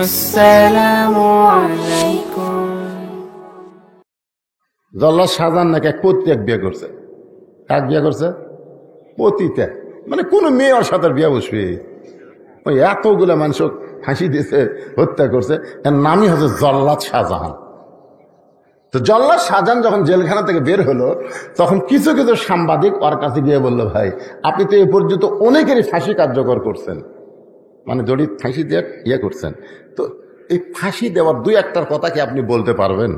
আসসালামু আলাইকুম। জল্লাদ শাহজাহান নাকি এক পতিতে বিয়ে করছে। কাক বিয়ে করছে? পতিতে, মানে কোন মেয়ে ওর সাথে বিয়ে বসবে? ওই এতগুলো মানুষ ফাঁসি দিয়েছে, হত্যা করছে, এর নামই হচ্ছে জল্লাদ শাহজাহান। তো জল্লাদ শাহজাহান যখন জেলখানা থেকে বের হলো, তখন কিছু কিছু সাংবাদিক ওর কাছে গিয়ে বললো, ভাই আপনি তো এ পর্যন্ত অনেকেরই ফাঁসি কার্যকর করছেন, মানে দড়ি ফাঁসি দিয়ে ইয়ে করছেন, তো এই ফাঁসি দেওয়ার দুই একটার কথা কি আপনি বলতে পারবেন?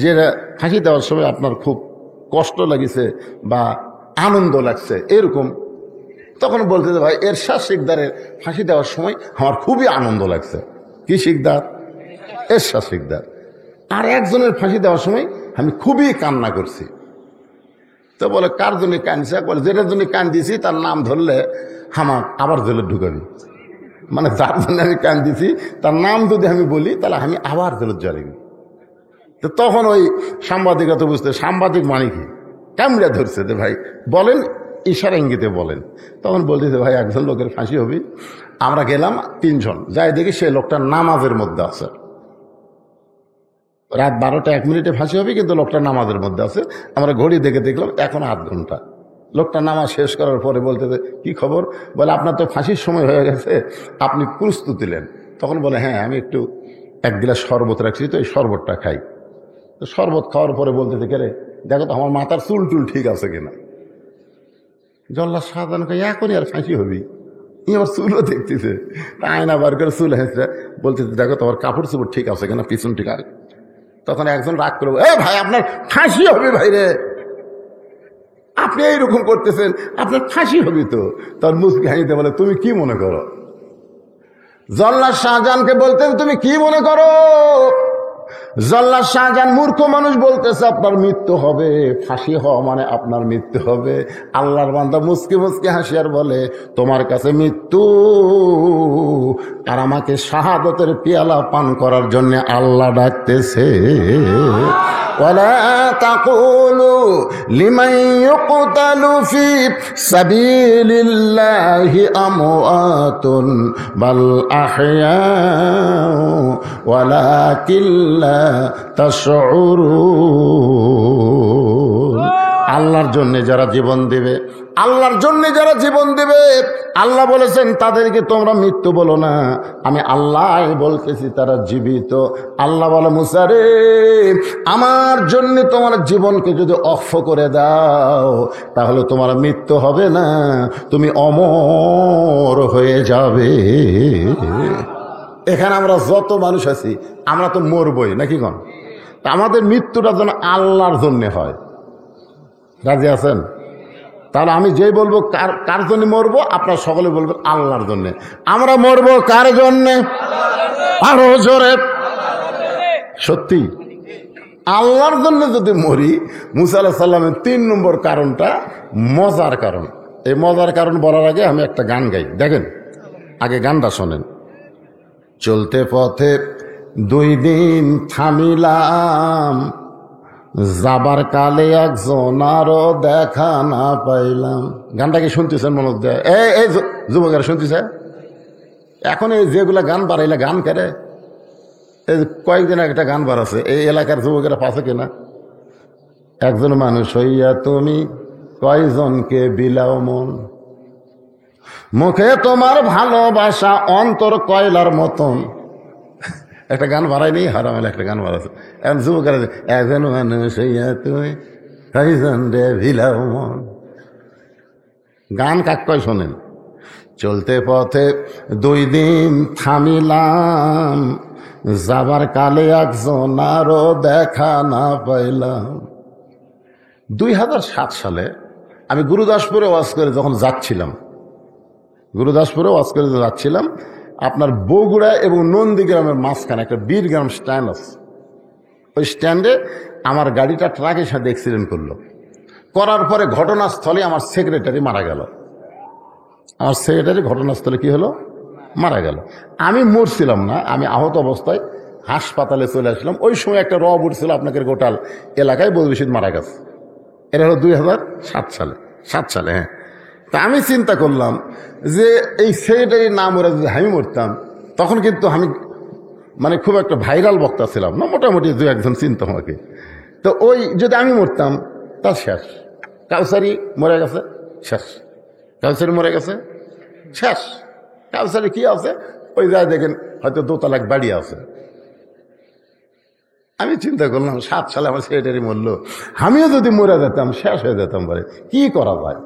যে ফাঁসি দেওয়ার সময় আপনার খুব কষ্ট লাগিছে বা আনন্দ লাগছে এরকম। তখন বলতে যে ভাই এরশাদ শিকদারের ফাঁসি দেওয়ার সময় আমার খুবই আনন্দ লাগছে। কি শিকদার? এরশাদ শিকদার। আর একজনের ফাঁসি দেওয়ার সময় আমি খুবই কান্না করছি। তো বলে কার জন্য কাঁদছে? বলে যেটার জন্য কান্দিছি তার নাম ধরলে আমার আবার জেলে ঢুকাবি, মানে যার জন্য আমি কান্দিছি তার নাম যদি আমি বলি তাহলে আমি আবার জেলে জ্বালিবি। তো তখন ওই সাংবাদিকরা তো বুঝতে, সাংবাদিক মানে কি, কামড়া ধরছে যে ভাই বলেন, ইশারা ইঙ্গিতে বলেন। তখন বলতেছে ভাই একজন লোকের ফাঁসি হবে। আমরা গেলাম তিনজন, যাই দেখি সেই লোকটা নামাজের মধ্যে আছে। রাত 12টা 1 মিনিটে ফাঁসি হবে, কিন্তু লোকটা নামাজের মধ্যে আছে। আমরা ঘড়ি দেখে দেখলাম এখন 8 ঘন্টা। লোকটা নামাজ শেষ করার পরে বলতেছে কি খবর? বলে আপনার তো ফাঁসির সময় হয়ে গেছে, আপনি প্রস্তুতি নেন। তখন বলে হ্যাঁ আমি একটু 1 গ্লাস শরবত রাখছি, তো এই শরবতটা খাই। তো শরবত খাওয়ার পরে বলতেছে কে রে, দেখো তো আমার মাথার চুল টুল ঠিক আছে কিনা। জল্লাদ শাহজাহানকে এখনই আর ফাঁসি হবি, আমার চুলও দেখতেছে, আয়না বার করে চুল হেঁচড়ে বলতেছে দেখো তোমার কাপড় চোপড় ঠিক আছে কিনা, পিছন ঠিক আছে। তখন একজন রাগ করবো, এ ভাই আপনার ফাঁসি হবে ভাই রে, আপনি এইরকম করতেছেন, আপনার ফাঁসি হবে তো। তার মুসকি হাসিতে বলে তুমি কি মনে করো? জল্লাদ শাহজাহানকে বলতে তুমি কি মনে করো? জল্লাদ শাহজাহান মূর্খ মানুষ বলতেছে আপনার মৃত্যু হবে, ফাঁসি হওয়া মানে আপনার মৃত্যু হবে। আল্লাহর বান্দা মুসকি মুসকি হাসিয়ার বলে তোমার কাছে মৃত্যু, আর আমাকে শাহাদতের পিয়ালা পান করার জন্য আল্লাহ ডাকতেছে। ওয়ালা তাকুলু লিমান ইউকতালু ফি সাবিলিল্লাহি আমওয়াতুন বাল আহইয়াউ ওয়ালাকিন লা তাশউরুন। আল্লাহর জন্য যারা জীবন দেবে, আল্লাহর জন্য যারা জীবন দেবে, আল্লাহ বলেছেন তাদেরকে তোমরা মৃত্যু বলো না, আমি আল্লাহ বলতেছি তারা জীবিত। আল্লাহ বলে মুসা রে, আমার জন্য তোমার জীবনকে যদি অক্ষ করে দাও তাহলে তোমার মৃত্যু হবে না, তুমি অমর হয়ে যাবে। এখানে আমরা যত মানুষ আছি আমরা তো মরবই নাকি কোন? আমাদের মৃত্যুটা যেন আল্লাহর জন্য হয়। রাজি আছেন? তাহলে আমি যেই বলবো কার জন্য মরবো, আপনারা সকলে বলবেন আল্লাহর জন্য। আমরা মরবো কার জন্যে? আরো জোরে সত্যি আল্লাহর জন্য যদি মরি। মুসা আলাইহিস সালামের 3 নম্বর কারণটা মজার কারণ। এই মজার কারণ বলার আগে আমি একটা গান গাই, দেখেন আগে গানটা শোনেন। চলতে পথে 2 দিন থামিলাম, যাবার কালে একজন আরো দেখা না পাইলাম। গানটা কি শুনতেছেন? মনে দেয় এই যুবকেরা শুনতেছে? এখন এই যেগুলা গান বাড়াইলে গান কেড়ে, এই কয়েকদিন একটা গান বাড়াছে, এই এলাকার যুবকেরা পাশে কিনা, একজন মানুষ হইয়া তুমি কয়জনকে বিলাও মন, মুখে তোমার ভালোবাসা অন্তর কয়লার মতন। একটা গান বাড়াইনি, হারাম একটা গান বাড়াচ্ছে। এখন যুবকেরা একজন মানুষ হইয়া তুমি কয়জন রে বিলাও মন। গান কাক কয় শোনেন। চলতে পথে 2 দিন থামিলাম, যাবার কালে একজন আরো দেখা না পাইলাম। 2007 সালে আমি গুরুদাসপুরে ওয়াজ করে যখন যাচ্ছিলাম, আপনার বগুড়া এবং নন্দীগ্রামের মাঝখানে একটা বীরগ্রাম স্ট্যান্ড আছে। ওই স্ট্যান্ডে আমার গাড়িটা ট্রাকের সাথে অ্যাক্সিডেন্ট করার পরে ঘটনাস্থলে আমার সেক্রেটারি মারা গেল। ঘটনাস্থলে কি হলো? মারা গেল। আমি মরছিলাম না, আমি আহত অবস্থায় হাসপাতালে চলে আসলাম। ওই সময় একটা রব উঠছিল আপনাকে গোটাল এলাকায় বদবেশিত মারা গেছে। এটা হলো 2007 সালে। হ্যাঁ, তা আমি চিন্তা করলাম যে এই সেক্রেটারি না মরে যদি আমি মরতাম, তখন কিন্তু আমি মানে খুব একটা ভাইরাল বক্তা ছিলাম না, মোটামুটি দু একজন চিন্তা আমাকে। তো ওই যদি আমি মরতাম তার শেষ। কাউসারি মরে গেছে, শেষ। কাউসারি মরে গেছে, শেষ। কাউসারি কি আছে, ওই যায় দেখেন হয়তো দোতলাক বাড়ি আছে। আমি চিন্তা করলাম 7 সালে আমার সেক্রেটারি মরলো, আমিও যদি মরে যেতাম শেষ হয়ে যেতাম পারে, কি করা যায়।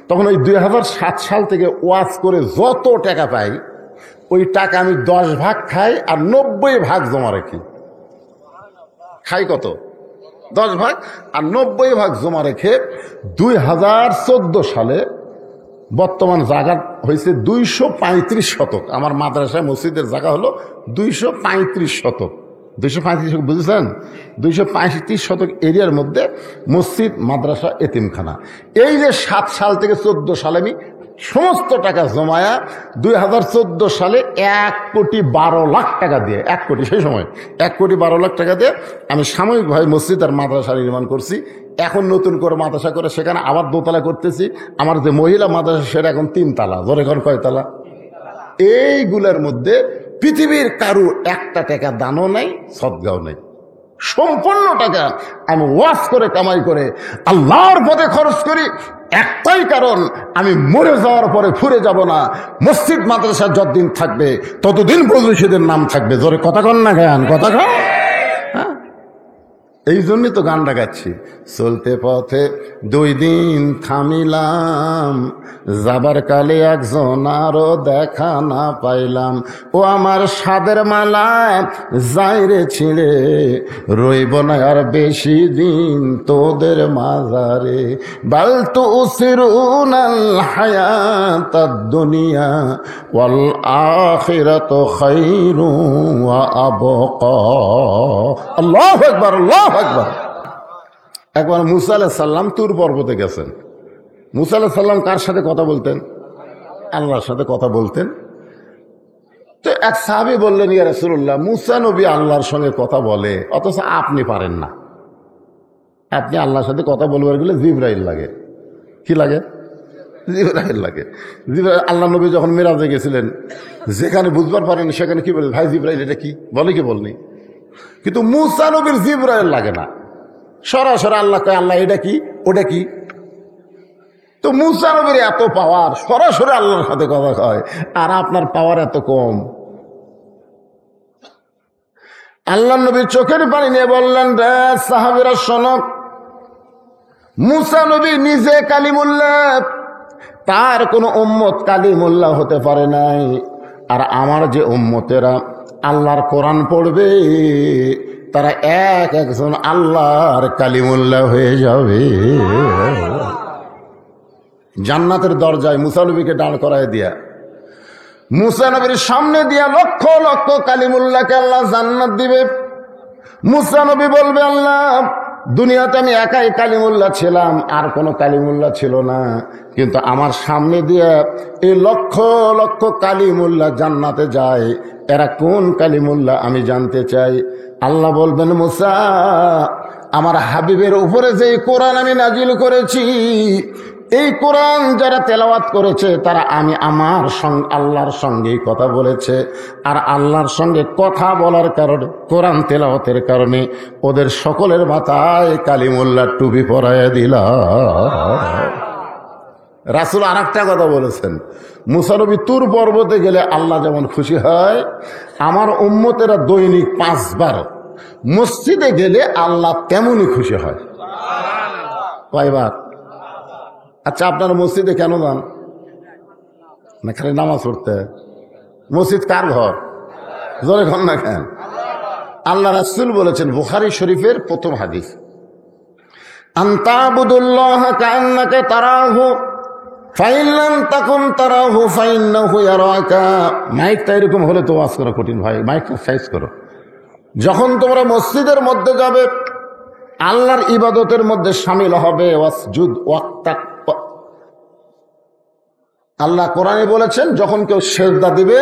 তখন ওই 2007 সাল থেকে ওয়াজ করে যত টাকা পাই, ওই টাকা আমি 10 ভাগ খাই আর 90 ভাগ জমা রাখি। খাই কত? 10 ভাগ আর 90 ভাগ জমা রেখে 2014 সালে বর্তমান জায়গা হয়েছে 235 শতক। আমার মাদ্রাসায় মসজিদের জায়গা হলো 235 শতক। 235 শতক বুঝেছেন? 235 শতক এরিয়ার মধ্যে মসজিদ, মাদ্রাসা, এতিমখানা। এই যে 7 সাল থেকে 14 সালে আমি সমস্ত টাকা জমায়া 2014 সালে 1,12,00,000 টাকা দিয়ে, 1 কোটি, সেই সময় 1,12,00,000 টাকা দিয়ে আমি সাময়িকভাবে মসজিদ আর মাদ্রাসা নির্মাণ করছি। এখন নতুন করে মাদ্রাসা করে সেখানে আবার দোতলা করতেছি। আমার যে মহিলা মাদ্রাসা সেটা এখন 3 তালা। ধরে এখন কয় তালা? এইগুলোর মধ্যে পৃথিবীর কারু একটা টাকা দানও নাই, সদগাও নাই। সম্পূর্ণ টাকা আমি ওয়াজ করে কামাই করে আল্লাহর পথে খরচ করি। একটাই কারণ, আমি মরে যাওয়ার পরে ফুরে যাব না। মসজিদ মাদ্রাসা যতদিন থাকবে ততদিন বদরুশীদের নাম থাকবে। জোরে কথা কন না গান, কথা কন। এই জন্যই তো গানটা গাচ্ছি। চলতে পথে 2 দিন থামিলাম, যাবার কালে একজন আরো দেখা না পাইলাম। ও আমার সাদের মালা যাইরে ছিঁড়ে, রইব না আর বেশি দিন তোদের মাজারে। বাল তুসিরুনাল হায়াতাদ দুনিয়া ওয়াল আখিরাতু খায়রুন ওয়া আবকা। আল্লাহু আকবার, আল্লাহু আকবার। একবার মুসা আলাইহিস সালাম তুর পর্বতে গেছেন। মুসা আলাইহিস সালাম কার সাথে কথা বলতেন? আল্লাহর সাথে কথা বলতেন। তো এক সাহাবী বললেন, ইয়া রাসূলুল্লাহ, মুসা নবী আল্লাহর সঙ্গে কথা বলে, অথচ আপনি পারেন না। আপনি আল্লাহর সাথে কথা বলবার গেলে জিবরাইল লাগে। কি লাগে? জিবরাইল লাগে। জিবরাইল, আল্লাহ নবী যখন মিরাজে গেছিলেন, যেখানে বুঝবার পারেন সেখানে কি বলে, ভাই জিবরাইল এটা কি বলে, কি বলনি। কিন্তু মুসা নবীর জিবরাইল লাগে না, সরাসরি আল্লাহ কয়, আল্লাহ এটা কি, ওটা কি। তো মুসা নবীর এত পাওয়ার, সরাসরি আল্লাহর সাথে কথা কয়, আর আপনার পাওয়ার এত কম। আল্লাহ নবীর চোখের পানি নিয়ে বললেন, রে সাহাবীরা শোনো, মুসা নবী নিজে কালিমুল্লাহ, তার কোনো উম্মত কালিমুল্লাহ হতে পারে নাই। আর আমার যে উম্মতেরা আল্লাহর কোরআন পড়বে, তারা একজন আল্লাহর কালিমুল্লাহ হয়ে যাবে। জান্নাতের দরজায় মুসা নবীকে দাঁড় করায় দিয়া, মুসা নবীর সামনে দিয়া লক্ষ লক্ষ কালিমুল্লাহকে আল্লাহ জান্নাত দিবে। মুসা নবী বলবে, আল্লাহ, দুনিয়াতে আমি একাই কালিমুল্লাহ ছিলাম, আর কোনো কালিমুল্লাহ ছিল না, কিন্তু আমার সামনে দিয়ে এই লক্ষ লক্ষ কালিমুল্লাহ জান্নাতে যায়, এরা কোন কালিমুল্লাহ আমি জানতে চাই। আল্লাহ বলবেন, মুসা, আমার হাবিবের উপরে যে কোরআন আমি নাজিল করেছি, এই কোরআন যারা তেলাওয়াত করেছে তারা আমি আমার সঙ্গে আল্লাহর সঙ্গেই কথা বলেছে। আর আল্লাহর সঙ্গে কথা বলার কারণে, কোরআন তেলাওয়াতের কারণে ওদের সকলের মাথায় কালিমুল্লাহ টুপি পরাইয়া দিলাম। রাসূল আর একটা কথা বলেছেন, মুসা নবী তুর পর্বতে গেলে আল্লাহ যেমন খুশি হয়, আমার উম্মতেরা দৈনিক 5 বার মসজিদে গেলে আল্লাহ তেমনই খুশি হয়। কয়বার? আচ্ছা, আপনারা মসজিদে কেন যান? না খালি নামাজ পড়তে? মসজিদ কার ঘর? জোরে ঘর না কেন? আল্লাহ রাসূল বলেছেন, বুখারী শরীফের প্রথম হাদিস, আনতাবুদুল্লাহ কান্নাকা তারাহু ফাইন লাম তাকুন তারাহু ফাইন্নাহু ইয়ারাকা। মাইকটা এরকম হলে তো ওয়াজ করা কঠিন ভাই, মাইকটা সাইজ করো। যখন তোমরা মসজিদের মধ্যে যাবে, আল্লাহর ইবাদতের মধ্যে শামিল হবে, ওয়াসজুদ ওয়াক্তাক। আল্লাহ কোরআনে বলেছেন, যখন কেউ সেজদা দিবে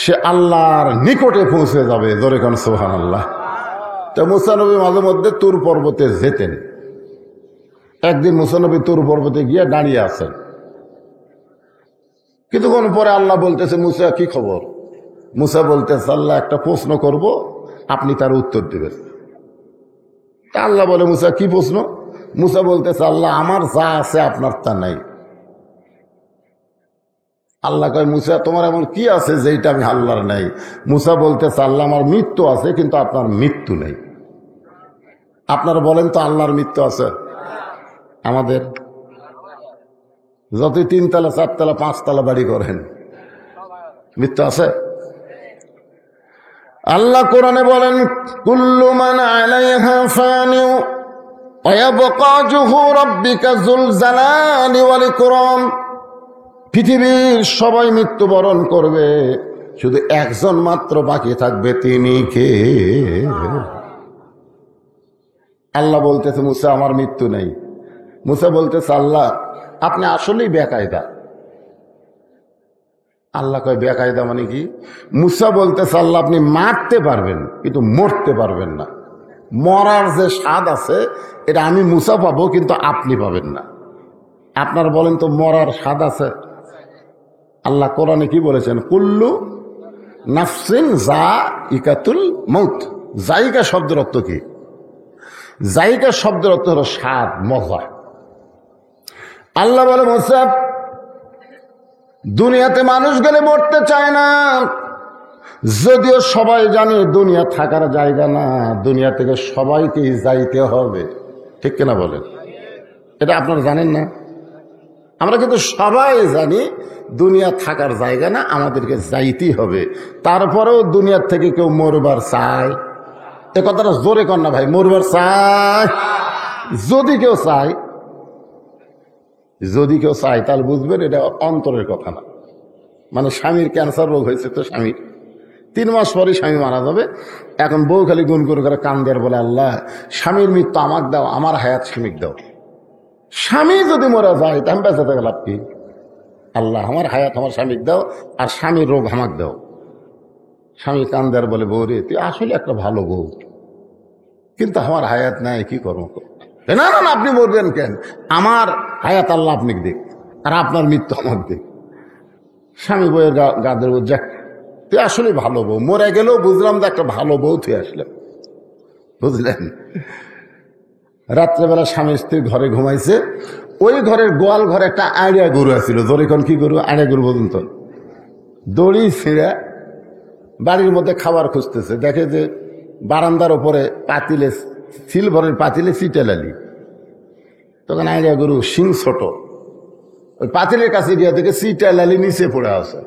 সে আল্লাহর নিকটে পৌঁছে যাবে। জোরে কোন সুবহানাল্লাহ। তো মুসা নবী মাঝে মধ্যে তুর পর্বতে যেতেন। একদিন মুসা নবী তুর পর্বতে গিয়ে দাঁড়িয়ে আছেন। কিছুক্ষণ পরে আল্লাহ বলতেছে, মুসা কি খবর? মুসা বলতেছে, আল্লাহ একটা প্রশ্ন করব, আপনি তার উত্তর দেবেন। তা আল্লাহ বলে, মুসা কি প্রশ্ন? মুসা বলতেছে, আল্লাহ আমার যা আছে আপনার তা নাই। আল্লাহ কয়, মুসা তোমার এমন কি আছে যেটা আমি আল্লাহর নাই? মুসা বলতেছে, আল্লাহ আমার মৃত্যু আছে কিন্তু আপনার মৃত্যু নেই। আপনারা বলেন তো আল্লাহর মৃত্যু আছে? আমাদের যতই 3 তলা 4 তলা 5 তলা বাড়ি করেন, মৃত্যু আছে? আল্লাহ কোরআনে বলেন, কুল্লু মান আলাইহা ফানিউ ওয়া ইয়াবকা ওয়াজহু রাব্বিকা যুল জালালি ওয়াল ইকরাম। পৃথিবীর সবাই মৃত্যুবরণ করবে, শুধু একজন মাত্র বাকি থাকবে, তিনি কে? আল্লাহ বলতেছে, মুসা আমার মৃত্যু নেই। মুসা বলতেছে, আল্লাহ আপনি আসলেই বেকায়দা। আল্লাহ কয়, বেকায়দা মানে কি? মুসা বলতেছে, আল্লাহ আপনি মারতে পারবেন কিন্তু মরতে পারবেন না। মরার যে স্বাদ আছে এটা আমি মুসা পাবো কিন্তু আপনি পাবেন না। আপনার বলেন তো মরার স্বাদ আছে? আল্লাহ কোরআনে কি বলেছেন? কুল্লু নাফসিন যায়িকাতুল মউত। যায়িকা শব্দের অর্থ কি? যায়িকা শব্দের অর্থ হলো স্বাদ, মজা। আল্লাহ বলে, মুসা দুনিয়াতে মানুষ গেলে মরতে চায় না, যদিও সবাই জানে দুনিয়া থাকার জায়গা না, দুনিয়া থেকে সবাইকেই যাইতে হবে। ঠিক কিনা বলেন? এটা আপনারা জানেন না? আমরা কিন্তু সবাই জানি দুনিয়া থাকার জায়গা না, আমাদেরকে যাইতেই হবে। তারপরেও দুনিয়ার থেকে কেউ মরবার চায়? এ কথাটা জোরে কর না ভাই, মরবার চায়? যদি কেউ চায়, যদি কেউ চায় তাহলে বুঝবেন এটা অন্তরের কথা না। মানে স্বামীর ক্যান্সার রোগ হয়েছে, তো স্বামীর 3 মাস পরে স্বামী মারা যাবে। এখন বউ খালি গুন করে কান দেয়ার বলে, আল্লাহ স্বামীর মৃত্যু আমাকে দাও, আমার হায়াত স্বামীকে দাও। স্বামী যদি মরা যায় তা আমি বেঁচে থাকা লাভ কি? আল্লাহ আমার হায়াত আমার স্বামীকে দাও, আর স্বামীর রোগ আমাকে দাও। স্বামী কান দেয়ার বলে, বউ রে তুই আসলে একটা ভালো বউ, কিন্তু আমার হায়াত নাই, কি করবো? না না না, আপনি মরবেন কেন? আমার হায়াত আল্লাহ আপনি দেখ, আর আপনার মৃত্যু আমাকে দেখ। স্বামী বউয়ের গাদের যাক, তুই আসলে ভালো বউ, মরে গেলেও বুঝলাম যে একটা ভালো বউ তুই আসলেন, বুঝলেন? রাত্রেবেলা স্বামী স্ত্রী ঘরে ঘুমাইছে, ওই ঘরের গোয়াল ঘরে একটা আড়িয়া গরু আছিল। জরিখন কি গরু? আড়িয়া গরু বলুন তো। দড়ি ছিঁড়ে বাড়ির মধ্যে খাবার খুঁজতেছে, দেখে যে বারান্দার ওপরে পাতিলে, সিলভারের পাতিলে চিটেলালি। তখন আইডিয়া গরু শিং ছোট, ওই পাতিলের কাছে গিয়ে দেখে চিটেলালি নিচে পড়ে আছে।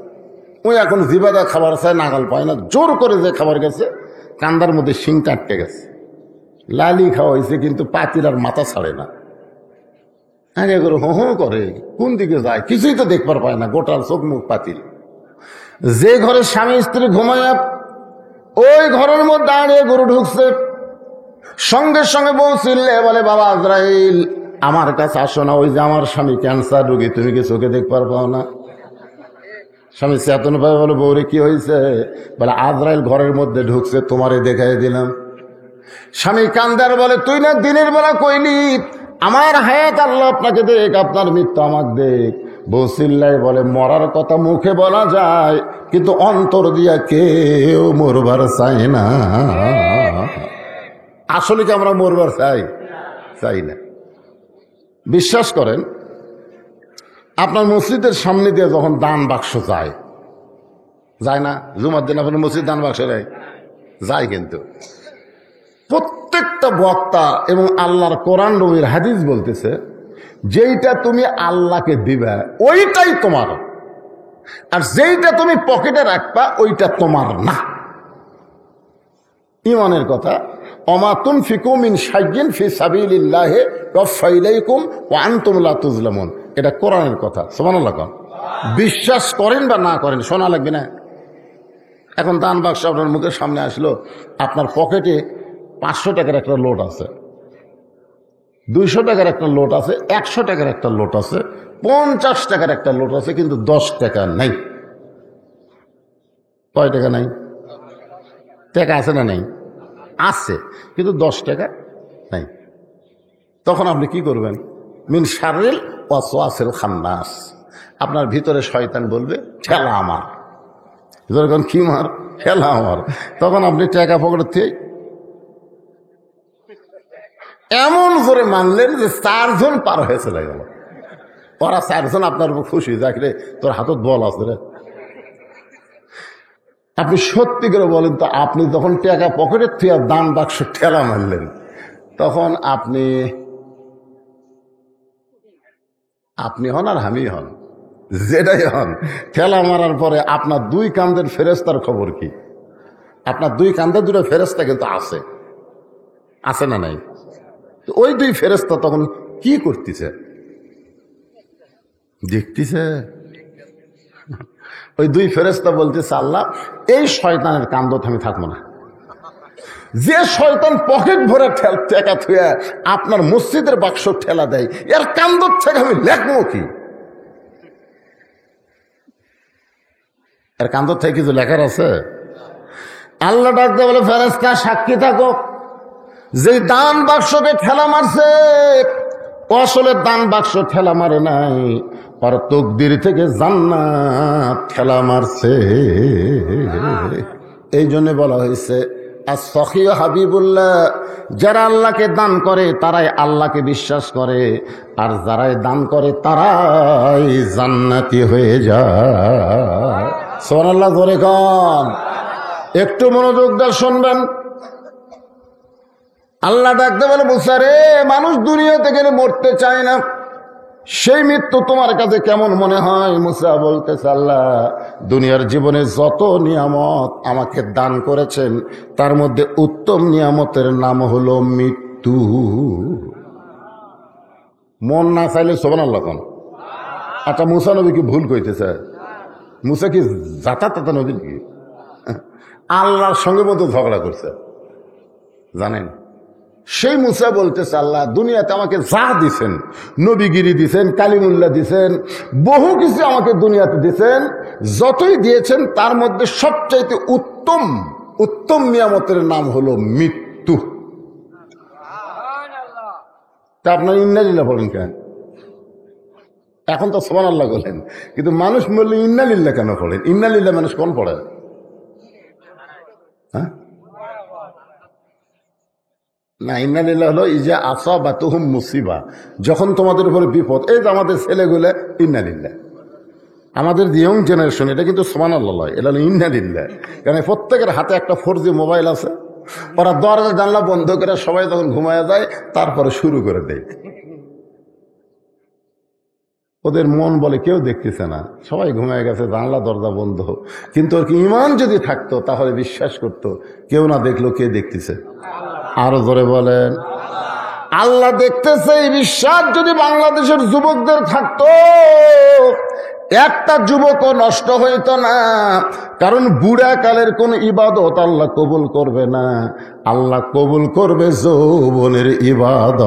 ওই এখন জিবাদা খাবার চায়, নাগাল পায় না, জোর করে যে খাবার গেছে, কান্দার মধ্যে শিংটা আটকে গেছে। লালি খাওয়া হয়েছে কিন্তু পাতিল আর মাথা ছাড়ে না। আইডিয়া গরু হো হো করে, কোন দিকে যায় কিছুই তো দেখবার পায় না, গোটাল চোখ মুখ পাতিল। যে ঘরে স্বামী স্ত্রী ঘুমায় ওই ঘরের মধ্যে দাঁড়িয়ে গরু ঢুকছে। সঙ্গে সঙ্গে বউ চিল্লে বলে, বাবা আজরাইল আমার কাছে আসো না, ওই যে আমার স্বামী ক্যান্সার রোগী, তুমি কি চোখে দেখবার পাও না? স্বামী চেতন ভাই বলে, বউরে কি হয়েছে? বলে, আজরাইল ঘরের মধ্যে ঢুকছে, তোমারে দেখাই দিলাম। স্বামী কান্দার বলে, তুই না দিনের বেলা কইলি আমার হায়াত আল্লাহ আপনাকে দেখ, আপনার মৃত্যু আমাকে দেখ। বউ চিল্লাই বলে, মরার কথা মুখে বলা যায় কিন্তু অন্তর দিয়া কেউ মরবার চায় না। আসলে কি আমরা মরবার চাই? চাই না। বিশ্বাস করেন, আপনার মসজিদের সামনে দিয়ে যখন দান বাক্স যায়, যায় না? জুমার দিন আপনার মসজিদ দান বাক্স যায়, কিন্তু প্রত্যেকটা বক্তা এবং আল্লাহর কোরআন নবীর হাদিস বলতেছে, যেইটা তুমি আল্লাহকে দিবা ওইটাই তোমার, আর যেইটা তুমি পকেটে রাখবা ওইটা তোমার না। ইমানের কথা, ওমা তুনফিকু মিন শাইইন ফি সাবিলিল্লাহি ইউওয়াফা ইলাইকুম ওয়া আনতুম লা তুজলামুন। এটা কোরআনের কথা। সুবহানাল্লাহ। বিশ্বাস করেন বা না করেন, শোনা লাগবে না। এখন দান বাক্স আপনার মুখের সামনে আসলো, আপনার পকেটে 500 টাকার একটা লোট আছে, 200 টাকার একটা লোট আছে, 100 টাকার একটা লোট আছে, 50 টাকার একটা লোট আছে, কিন্তু 10 টাকা নাই। কয় টাকা নাই? টাকা আছে না নাই? আছে, কিন্তু 10 টাকা নাই। তখন আপনি কি করবেন? মিন শাররিল ওয়াসওয়াসিল খান্নাস, আপনার ভিতরে শয়তান বলবে ঠেলা আমার, যখন কি মার ঠেলা আমার, তখন আপনি টাকা পকেটের থেকে এমন জোরে মানলেন যে 4 জন পার হয়ে চলে গেল। ওরা 4 জন আপনার উপর খুশি, দেখলে তোর হাতত বল আছে রে। আপনি সত্যি করে বলেন তো, আপনি যখন টাকা পকেটের থেকে দান বাক্স ঠেলা মারলেন, তখন আপনি হন আর আমি হন, যেটাই হন, ঠেলা মারার পরে আপনার 2 কাঁধের ফেরেস্তার খবর কি? আপনার 2 কাঁধে 2টা ফেরেস্তা কিন্তু আছে না নাই? ওই 2 ফেরেস্তা তখন কি করতেছে? দেখতেছে। ওই 2 ফেরেস্তা বলতেছে, আল্লাহ এই শয়তানের কান্দত আমি থাকবো না। যে শয়তান পকেট ভরে টাকা থুয়ে আপনার মসজিদের বাক্স ঠেলা দেয়, এর কান্দত থেকে আমি লেখবো কি? এর কান্দত থেকে কিছু লেখার আছে? আল্লাহ ডাকতে বলে, ফেরেশতা সাক্ষী থাকো, যে দান বাক্সকে ঠেলা মারছে আসলে দান বাক্স ঠেলা মারে নাই, আর তকদির থেকে জান্নাত ঠেলা মারছে। এই জন্য বলা হয়েছে as-sakhi হাবিবুল্লাহ, যারা আল্লাহকে দান করে তারাই আল্লাহকে বিশ্বাস করে, আর যারাই দান করে তারাই জান্নাতি হয়ে যায়। সুবহানাল্লাহ, জোরে কন। একটু মনোযোগ দিয়ে শুনবেন। আল্লাহ ডাকতে বলে, মুসা রে, মানুষ দুনিয়া থেকে মরতে চায় না, সেই মৃত্যু তোমার কাছে কেমন মনে হয়? মুসা বলতেছে, আল্লাহ দুনিয়ার জীবনে যত নিয়ামত আমাকে দান করেছেন তার মধ্যে উত্তম নিয়ামতের নাম হলো মৃত্যু। মন না চাইলে সুবহানাল্লাহ কোন। আচ্ছা, মুসা নবী কি ভুল কইতেছে? মুসা কি জাতা নবী কি? আল্লাহর সঙ্গে মতো ঝগড়া করছে, জানেন? সেই মুসা বলতেছে, আল্লাহ দুনিয়াতে আমাকে যা দিছেন, নবীগিরি দিছেন, কালিমুল্লাহ দিছেন, বহু কিছু আমাকে দুনিয়াতে দিছেন, যতই দিয়েছেন তার মধ্যে সবচাইতে উত্তম নিয়ামতের নাম হলো মৃত্যু। তা আপনার ইন্নালিল্লাহ বলেন কেন? এখন তো সুবহানাল্লাহ বলেন, কিন্তু মানুষ বললে ইন্নালিল্লাহ কেন পড়েন? ইন্নালিল্লাহ মানুষ কোন পড়ে? হ্যাঁ না, ইন্নালিল্লাহ হলো ইজা আসাবাতুহুম মুসিবা, যখন তোমাদের উপরে বিপদ। এই যে আমাদের ছেলেগুলো ইন্নালিল্লাহ, আমাদের ইয়ং জেনারেশন, এটা কিন্তু সুবহানাল্লাহ, এটা হলো ইন্নালিল্লাহ। কারণ প্রত্যেকের হাতে একটা 4G মোবাইল আছে, ওরা দরজা জানলা বন্ধ করে সবাই যখন ঘুমায় যায় তারপরে শুরু করে দেয়। ওদের মন বলে কেউ দেখতেছে না, সবাই ঘুমায় গেছে, জানলা দরজা বন্ধ। কিন্তু ওর কি ইমান যদি থাকতো তাহলে বিশ্বাস করতো কেউ না দেখলো কে দেখতেছে। আরো জোরে বলেন, আল্লাহ দেখতেছে। এই বিশ্বাস যদি বাংলাদেশের যুবকদের থাকতো, একটা যুবকও নষ্ট হইত না। কারণ বুড়া কালের কোন ইবাদত আল্লাহ কবুল করবে না, আল্লাহ কবুল করবে যৌবনের ইবাদত।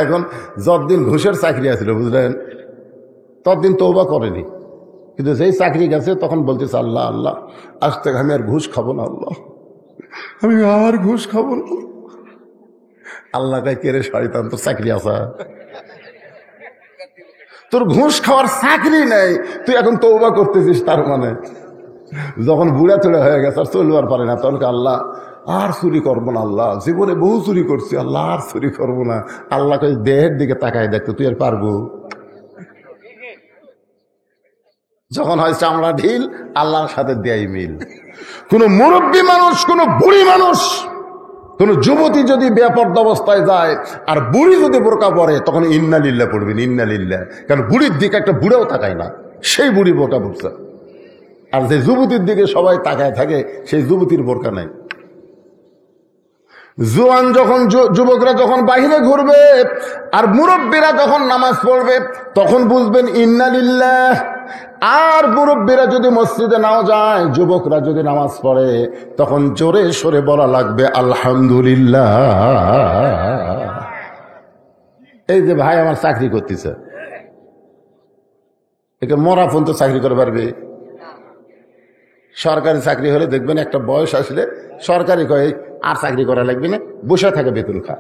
এখন যতদিন ঘুষের চাকরি আছিল, বুঝলেন, ততদিন তওবা করেনি, কিন্তু যেই চাকরি গেছে তখন বলতেছে, আল্লাহ আল্লাহ আজ থেকে আমি আর ঘুষ খাবো না, আল্লাহ আমি আর ঘুষ খাবো না। আল্লাহ কাই কে রে শয়তান, তোর চাকরি আছে, তোর ঘুষ খাওয়ার চাকরি নেই, তুই এখন তওবা করতেছিস, তার মানে যখন বুড়া চড়ে হয়ে গেছে আর চলবার পারে না, তখন আল্লাহ আর চুরি করবো না, আল্লাহ জীবনে বহু চুরি করছি, আল্লাহ আর চুরি করবো না। আল্লাহ কই দেহের দিকে তাকায় দেখতো, তুই আর পারবো? যখন হয় চামড়া ঢিল, আল্লাহর সাথে দেয় মিল। কোন মুরব্বী মানুষ, কোন বুড়ি মানুষ, কোন যুবতী যদি বেপর্দা অবস্থায় যায় আর বুড়ি যদি বোরকা পরে, তখন ইন্নালিল্লাহ পড়বেন, ইন্নালিল্লাহ। কারণ বুড়ির দিকে একটা বুড়াও তাকায় না, সেই বুড়ি বোরকা পড়ছে। আর যে যুবতীর দিকে সবাই তাকায় থাকে, সেই যুবতীর বোরকা নাই। জোয়ান যখন যুবকরা যখন বাহিরে ঘুরবে আর মুরব্বীরা যখন নামাজ পড়বে, তখন বুঝবেন ইন্নালিল্লাহ। আর মুরব্বীরা যদি মসজিদে নাও যায়, যুবকরা যদি নামাজ পড়ে, তখন জোরে সরে বলা লাগবে আলহামদুলিল্লাহ। এই যে ভাই আমার চাকরি করতেছে, একে মরা ফোন তো চাকরি করে পারবে? সরকারি চাকরি হলে দেখবেন একটা বয়স আসলে সরকারি কয় আর চাকরি করা লাগবে না, বসে থাকে, বেতন খা।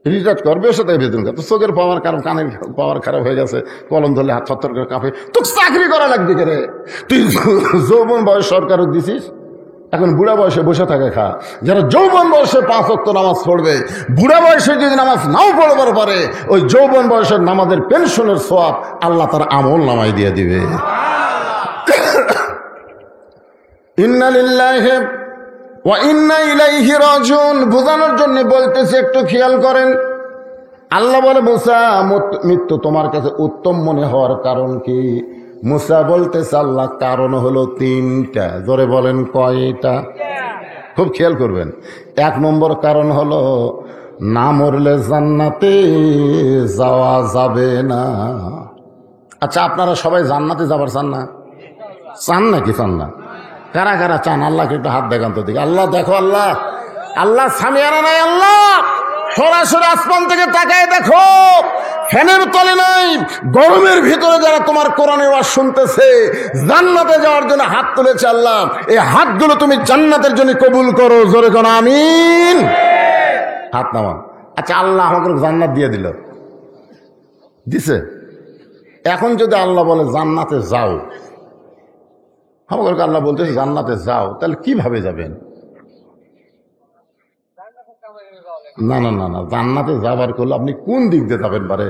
রিচার্জ কর, বসে তাই বেতন তো চোখের পাওয়ার কারণ, কানের পাওয়ার খারাপ হয়ে গেছে, কলম ধরলে হাত ছত্তর করে কাঁপে, তো চাকরি করা লাগবে কে রে? তুই যৌবন বয়স সরকারও দিছিস, এখন বুড়া বয়সে বসে থাকে খা। যারা যৌবন বয়সে 5 ওয়াক্ত নামাজ পড়বে, বুড়া বয়সে যদি নামাজ নাও পড়বার পারে, ওই যৌবন বয়সের নামাজের পেনশনের সওয়াব আল্লাহ তার আমল নামাই দিয়ে দিবে। ইন্না লিল্লাহি ওয়া ইন্না ইলাইহি রাজিউন বোঝানোর জন্য বলতেছে, একটু খেয়াল করেন। আল্লাহ বলে, মুসা মৃত্যু তোমার কাছে উত্তম মনে হওয়ার কারণ কি? মুসা বলতেছে, আল্লাহ কারণ হলো 3টা। জোরে বলেন, কয়টা? খুব খেয়াল করবেন। 1 নম্বর কারণ হলো, না মরলে জান্নাতে যাওয়া যাবে না। আচ্ছা, আপনারা সবাই জান্নাতে যাবার চান না? চান নাকি চান না? কারা কারা চান? আল্লাহকে একটু হাত দেখান তো দেখি। আল্লাহ দেখো, আল্লাহ, আল্লাহ সামিয়ানা নাই, আল্লাহ সরাসরি আসমান থেকে তাকায় দেখো, ফ্যানের তলে নাই, গরমের ভিতরে যারা তোমার কোরআনের ওয়াজ শুনতেছে, জান্নাতে যাওয়ার জন্য হাত তুলেছে, আল্লাহ এই হাতগুলো তুমি জান্নাতের জন্য কবুল করো। জোরে কোন আমিন। হাত নামান। আচ্ছা, আল্লাহ আমাকে জান্নাত দিয়ে দিল, দিছে। এখন যদি আল্লাহ বলে জান্নাতে যাও, আমাকে আল্লাহ বলতেছে জান্নাতে যাও, তাহলে কিভাবে যাবেন? না না না না, জান্নাতে যাবার করলে আপনি কোন দিক দিয়ে যাবেন পারে?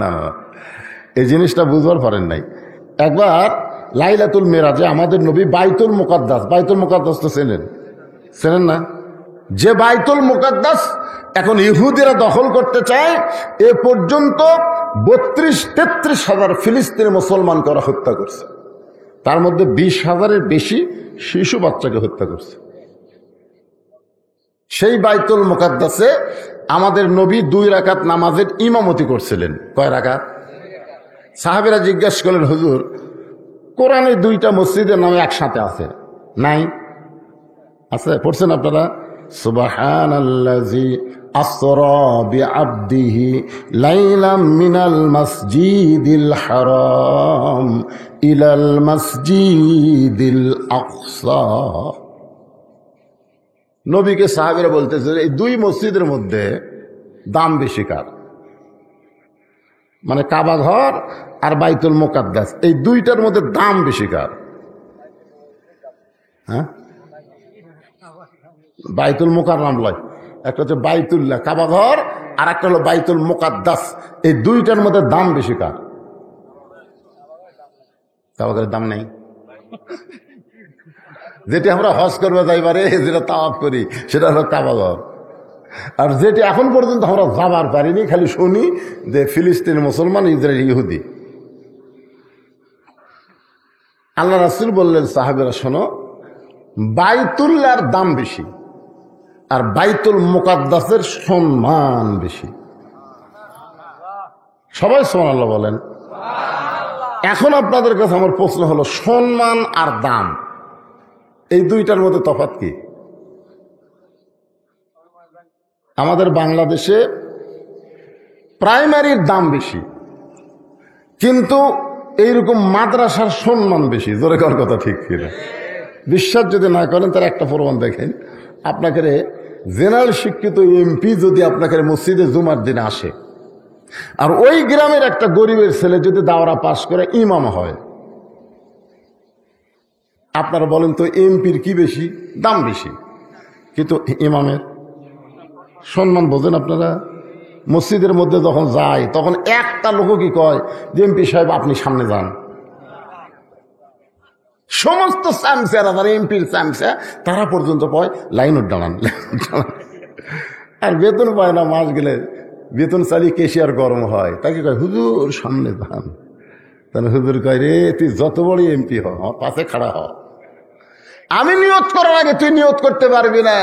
না না, এই জিনিসটা বুঝবার পারেন নাই। একবার লাইলাতুল মেরাজে আমাদের নবী বাইতুল মুকাদ্দাস, বাইতুল মুকাদ্দাস তো চেনেন না? যে বাইতুল মুকাদ্দাস এখন ইহুদিরা দখল করতে চায়, এ পর্যন্ত 32-33 হাজার ফিলিস্তিনি মুসলমানকে ওরা হত্যা করছে। তার মধ্যে 20,000-এর বেশি শিশু বাচ্চাকে হত্যা করছে। সেই বাইতুল মুকাদ্দাসে আমাদের নবী 2 রাকাত নামাজের ইমামতি করছিলেন। কয় রাকাত? সাহাবীরা জিজ্ঞাসা করলেন, হুজুর কোরআনে 2টা মসজিদের নামে একসাথে আছে? নাই। আছে, পড়ছেন আপনারা? সুবহানাল্লাযী আসরা বিআবদিহি লাইলাম মিনাল মাসজিদিল হারাম ইলাল মাসজিদিল আকসা। নবীকে সাহাবীরা বলতেছে, এই 2 মসজিদের মধ্যে দাম বেশি কার? মানে কাবা ঘর আর বাইতুল মুকাদ্দাস, এই 2টার মধ্যে দাম বেশি কার? হ্যাঁ, বাইতুল মুকাররম লয়, একটা হচ্ছে বাইতুল্লাহ কাবা ঘর, আর একটা হলো বাইতুল মুকাদ্দাস। এই 2টার মধ্যে দাম বেশি কার? কাবা ঘরের দাম নেই। যেটি আমরা হজ করবে যাইবারে, যেটা তাওয়াফ করি, সেটা হলো কাবা ঘর। আর যেটি এখন পর্যন্ত আমরা যাবার পারিনি, খালি শুনি যে ফিলিস্তিন মুসলমান, ইসরায়েল ইহুদি। আল্লাহ রাসূল বললেন, সাহাবীরা শোনো, বাইতুল্লাহর দাম বেশি আর বাইতুল মুকাদ্দাসের সম্মান বেশি। সবাই সুবহানাল্লাহ বলেন। এখন আপনাদের কাছে আমার প্রশ্ন হলো, সম্মান আর দাম, এই 2টার মধ্যে তফাৎ কি? আমাদের বাংলাদেশে প্রাইমারির দাম বেশি, কিন্তু এইরকম মাদ্রাসার সম্মান বেশি। জোরে কর কথা ঠিক কিনা? বিশ্বাস যদি না করেন তার একটা প্রমাণ দেখেন। আপনাকে জেনারেল শিক্ষিত এমপি যদি আপনাকে মসজিদে জুমার দিনে আসে, আর ওই গ্রামের একটা গরিবের ছেলে যদি দাওরা পাস করে ইমাম হয়, আপনারা বলেন তো এমপির কি বেশি? দাম বেশি, কিন্তু ইমামের সম্মান বোঝেন আপনারা? মসজিদের মধ্যে যখন যায় তখন একটা লোক কি কয় যে এমপি সাহেব আপনি সামনে যান। সমস্ত চামচারা যারা এমপির চামচা, তারা পর্যন্ত কয় লাইনের দাঁড়ান। আর বেতন পায় না, মাস গেলে বেতন চালিয়ে কেশিয়ার গরম হয়, তাকে কয় হুজুর সামনে যান। তাহলে হুজুর কয়, রে তুই যত বড় এমপি হ, আমার পাশে খাড়া হ। আমি নিয়ত করার আগে তুই নিয়ত করতে পারবি না,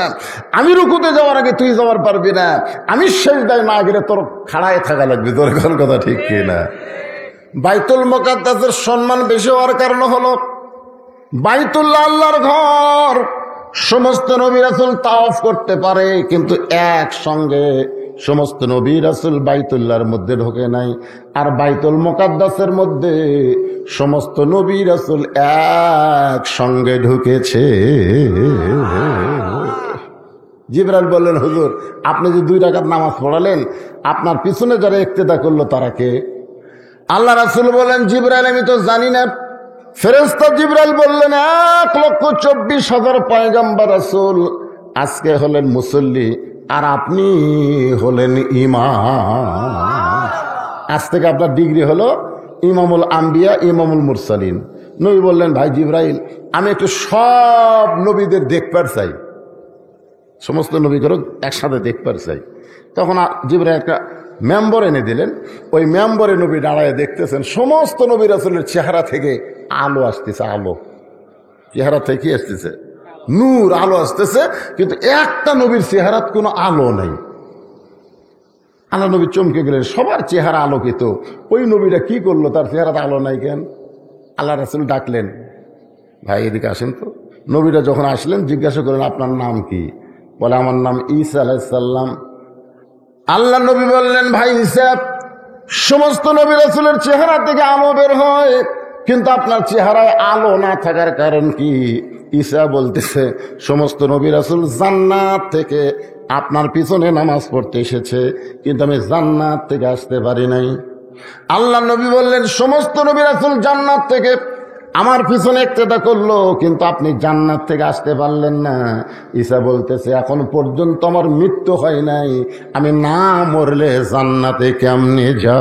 আমি রুকুতে যাওয়ার আগে তুই যাওয়ার পারবি না, আমি সিজদায় না গেলে তোর খাড়ায় থাকা লাগবে। তোর কোন কথা ঠিক কি না? বাইতুল মুকাদ্দাসের সম্মান বেশি হওয়ার কারণ হলো, বাইতুল্লাহ আল্লাহর ঘর, সমস্ত নবী রাসূল তাওয়াফ করতে পারে, কিন্তু একসঙ্গে সমস্ত নবী রাসূল বাইতুল্লাহর মধ্যে ঢোকে নাই। আর বাইতুল মুকাদ্দাসের মধ্যে সমস্ত নবী রাসূল একসঙ্গে ঢুকেছে। জিবরাইল বললেন, হুজুর আপনি যে 2 রাকাত নামাজ পড়ালেন, আপনার পিছনে যারা ইক্তেদা করলো তারা কে? আল্লাহ রাসূল বলেন, জিবরাইল আমি তো জানি না। ফেরেশতা জিবরাইল বললেন, 1,24,000 পয়গম্বর রাসূল আজকে হলেন মুসল্লি, আর আপনি হলেন ইমাম। আজ থেকে আপনার ডিগ্রি হলো ইমামুল আম্বিয়া, ইমামুল মুরসালিন। নবী বললেন, ভাই জিবরাইল আমি একটু সব নবীদের দেখবার চাই, সমস্ত নবীদেরও একসাথে দেখবার চাই। তখন জিবরাইল একটা মেম্বর এনে দিলেন। ওই মেম্বরে নবী দাঁড়ায় দেখতেছেন সমস্ত নবী রাসূলের চেহারা থেকে আলো আসতেছে, আলো চেহারা থেকে আসতেছে, নূর আলো আসতেছে, কিন্তু একটা নবীর চেহারাত কোনো আলো নেই। আল্লাহ নবী চমকে গেলেন, সবার চেহারা আলোকিত, ওই নবীটা কি করলো, তার চেহারাতে আলো নাই কেন? আল্লাহ রাসূল ডাকলেন, ভাই এদিকে আসেন তো। নবীরা যখন আসলেন জিজ্ঞাসা করলেন, আপনার নাম কি? বলে, আমার নাম ঈসা আলাইহিস সালাম। আল্লাহ নবী বললেন, ভাই ঈসা, সমস্ত নবী রাসূলের চেহারা থেকে আলো বের হয়, কিন্তু আপনার চেহারায় আলো না থাকার কারণ কি? ঈসা বলতেছে, সমস্ত নবী রাসূল জান্নাত থেকে আপনার পিছনে নামাজ পড়তে এসেছে, কিন্তু আমি জান্নাত থেকে আসতে পারি নাই। আল্লাহ নবী বললেন, সমস্ত নবী রাসূল জান্নাত থেকে আমার পিছনে ইক্তেদা করলো, কিন্তু আপনি জান্নাত থেকে আসতে পারলেন না। ঈসা বলতেছে, এখন পর্যন্ত আমার মৃত্যু হয় নাই, আমি না মরলে জান্নাতে কেমনে যা?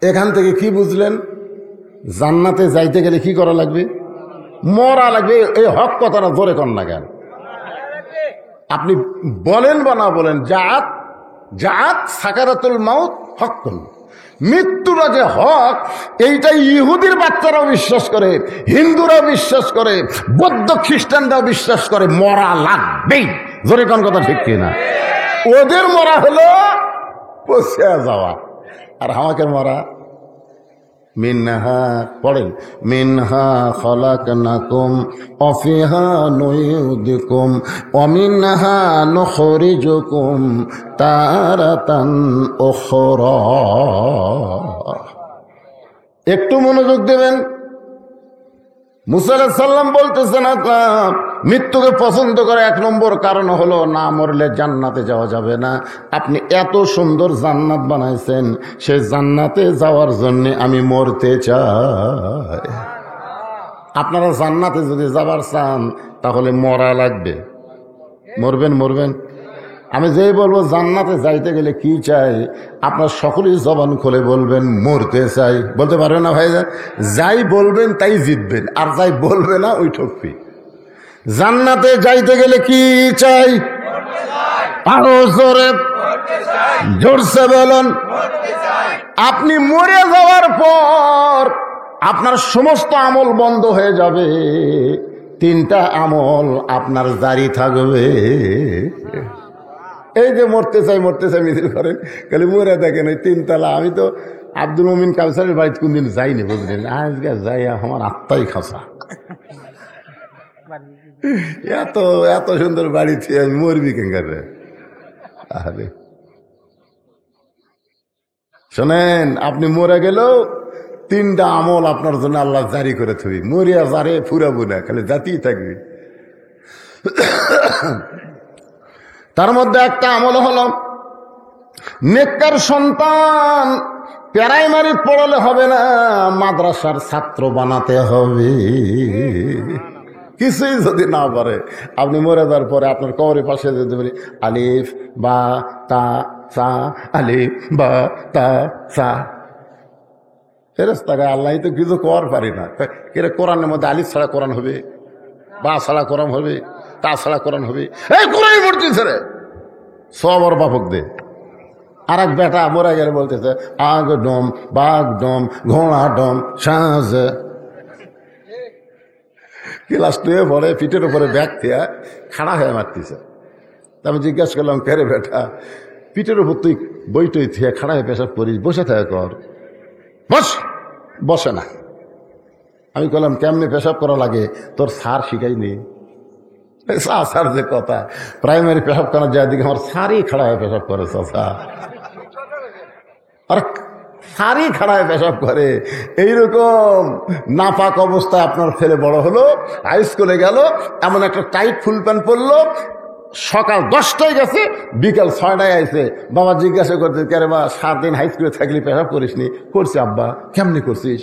এখান থেকে কি বুঝলেন? জান্নাতে যাইতে গেলে কি করা লাগবে? মরা লাগবে। এই হক কথাটা জোরে কর না কেন? আপনি বলেন বা না বলেন, জাত জাত সাকারাতুল মাউত হক্কুন, মৃত্যুটা যে হক, এইটাই ইহুদির বাচ্চারাও বিশ্বাস করে, হিন্দুরাও বিশ্বাস করে, বৌদ্ধ খ্রিস্টানরাও বিশ্বাস করে, মরা লাগবেই। জোরে কোন কথা ঠিক কিনা? ওদের মরা হলো পচে যাওয়া, আর আমাকে মরা মিনহা, পড়েন, মিনহা খলাকনাকুম ওয়া ফিহা নুইয়িদুকুম ওয়া মিনহা নুখরিজুকুম তারাতান উখরা। একটু মনোযোগ দেবেন। মুসা আলাইহিস সালাম বলতেছেন, আল্লাহ মৃত্যুকে পছন্দ করে 1 নম্বর কারণ হলো না মরলে জান্নাতে যাওয়া যাবে না। আপনি এত সুন্দর জান্নাত বানাইছেন, সেই জান্নাতে যাওয়ার জন্য আমি মরতে চাই। আপনারা জান্নাতে যদি যাবার চান তাহলে মরা লাগবে। মরবেন। আমি যেই বলবো জান্নাতে যাইতে গেলে কি চাই, আপনার সকলেই জবান খুলে বলবেন মরতে চাই। বলতে পারবেন না ভাই? যাই বলবেন তাই জিতবেন, আর যাই বলবে না ওই ঠকবি। জান্নাতে যাইতে গেলে কি চাই? আরো জোরে জোরসে বলুন। আপনি মরে যাওয়ার পর আপনার সমস্ত আমল বন্ধ হয়ে যাবে, 3টা আমল আপনার জারি থাকবে। এই যে মরতে চাই মিছিল করেন, খালি মরে দেখেন ওই 3 তালা। আমি তো আব্দুল মুমিন কাউসারের বাড়িতে কোনদিন যাইনি, বুঝলেন? আজকে যাই আমার আত্মাই খাসা। এত সুন্দর বাড়ি থেকে আমি মরবি কেঙ্গারে? আরে শোনেন, আপনি মরে গেলেও 3টা আমল আপনার জন্য আল্লাহ জারি করে থবি। মরিয়া জারে ফুরাবো না, খালি জাতিই থাকবি। তার মধ্যে একটা আমল হলো নেককার সন্তান প্রাইমারি পড়ালে হবে না, মাদ্রাসার ছাত্র বানাতে হবে। কিছুই যদি না পারে, আপনি মরে যাওয়ার পরে আপনার কবরের পাশে যদি বলি আলিফ বা তা সা, আলিফ বা তা সা, ফেরেশতাকে আল্লাহ তো কিছু কর পারি না। এরা কোরআনের মধ্যে আলিফ ছাড়া কোরআন হবে, বা ছাড়া কোরআন হবে, তা ছাড়া কোরআন হবে, এই কোরআনই পড়তেছে রে সব ওর বাপক দে। আর এক বেটা মরে গেলে বলতেছে আগ ডম বাঘ ডম ঘোড়া ডম সাজ। ক্লাস 2 পড়ে, পিঠের উপরে ব্যাগ দিয়ে খাড়া হয়ে মারতেছে। আমি জিজ্ঞাসা করলাম, কে রে বেটা, পিঠের উপর তুই বইটই থেকে খাড়া হয়ে পেশাব করিস, বসে থাকে কর। বসে না। আমি বললাম, কেমনি পেশাব করা লাগে তোর স্যার শিখাইনি? স্যার যে কথা, প্রাইমারি পেশাব করার যায় দিকে আমার স্যারই খাড়া হয়ে পেশাব করে। আর সারি খাড়ায় পেশাব করে। এইরকম নাপাক অবস্থায় আপনার ছেলে বড় হলো, হাই স্কুলে গেল, এমন একটা টাইট ফুল প্যান্ট পরলো, সকাল 10টায় গেছে, বিকাল 6টায় আইছে। বাবা জিজ্ঞাসা করতে, কেরে বা 7 দিন হাই স্কুলে থাকলে পেশাব করিসনি? করছি আব্বা। কেমনি করছিস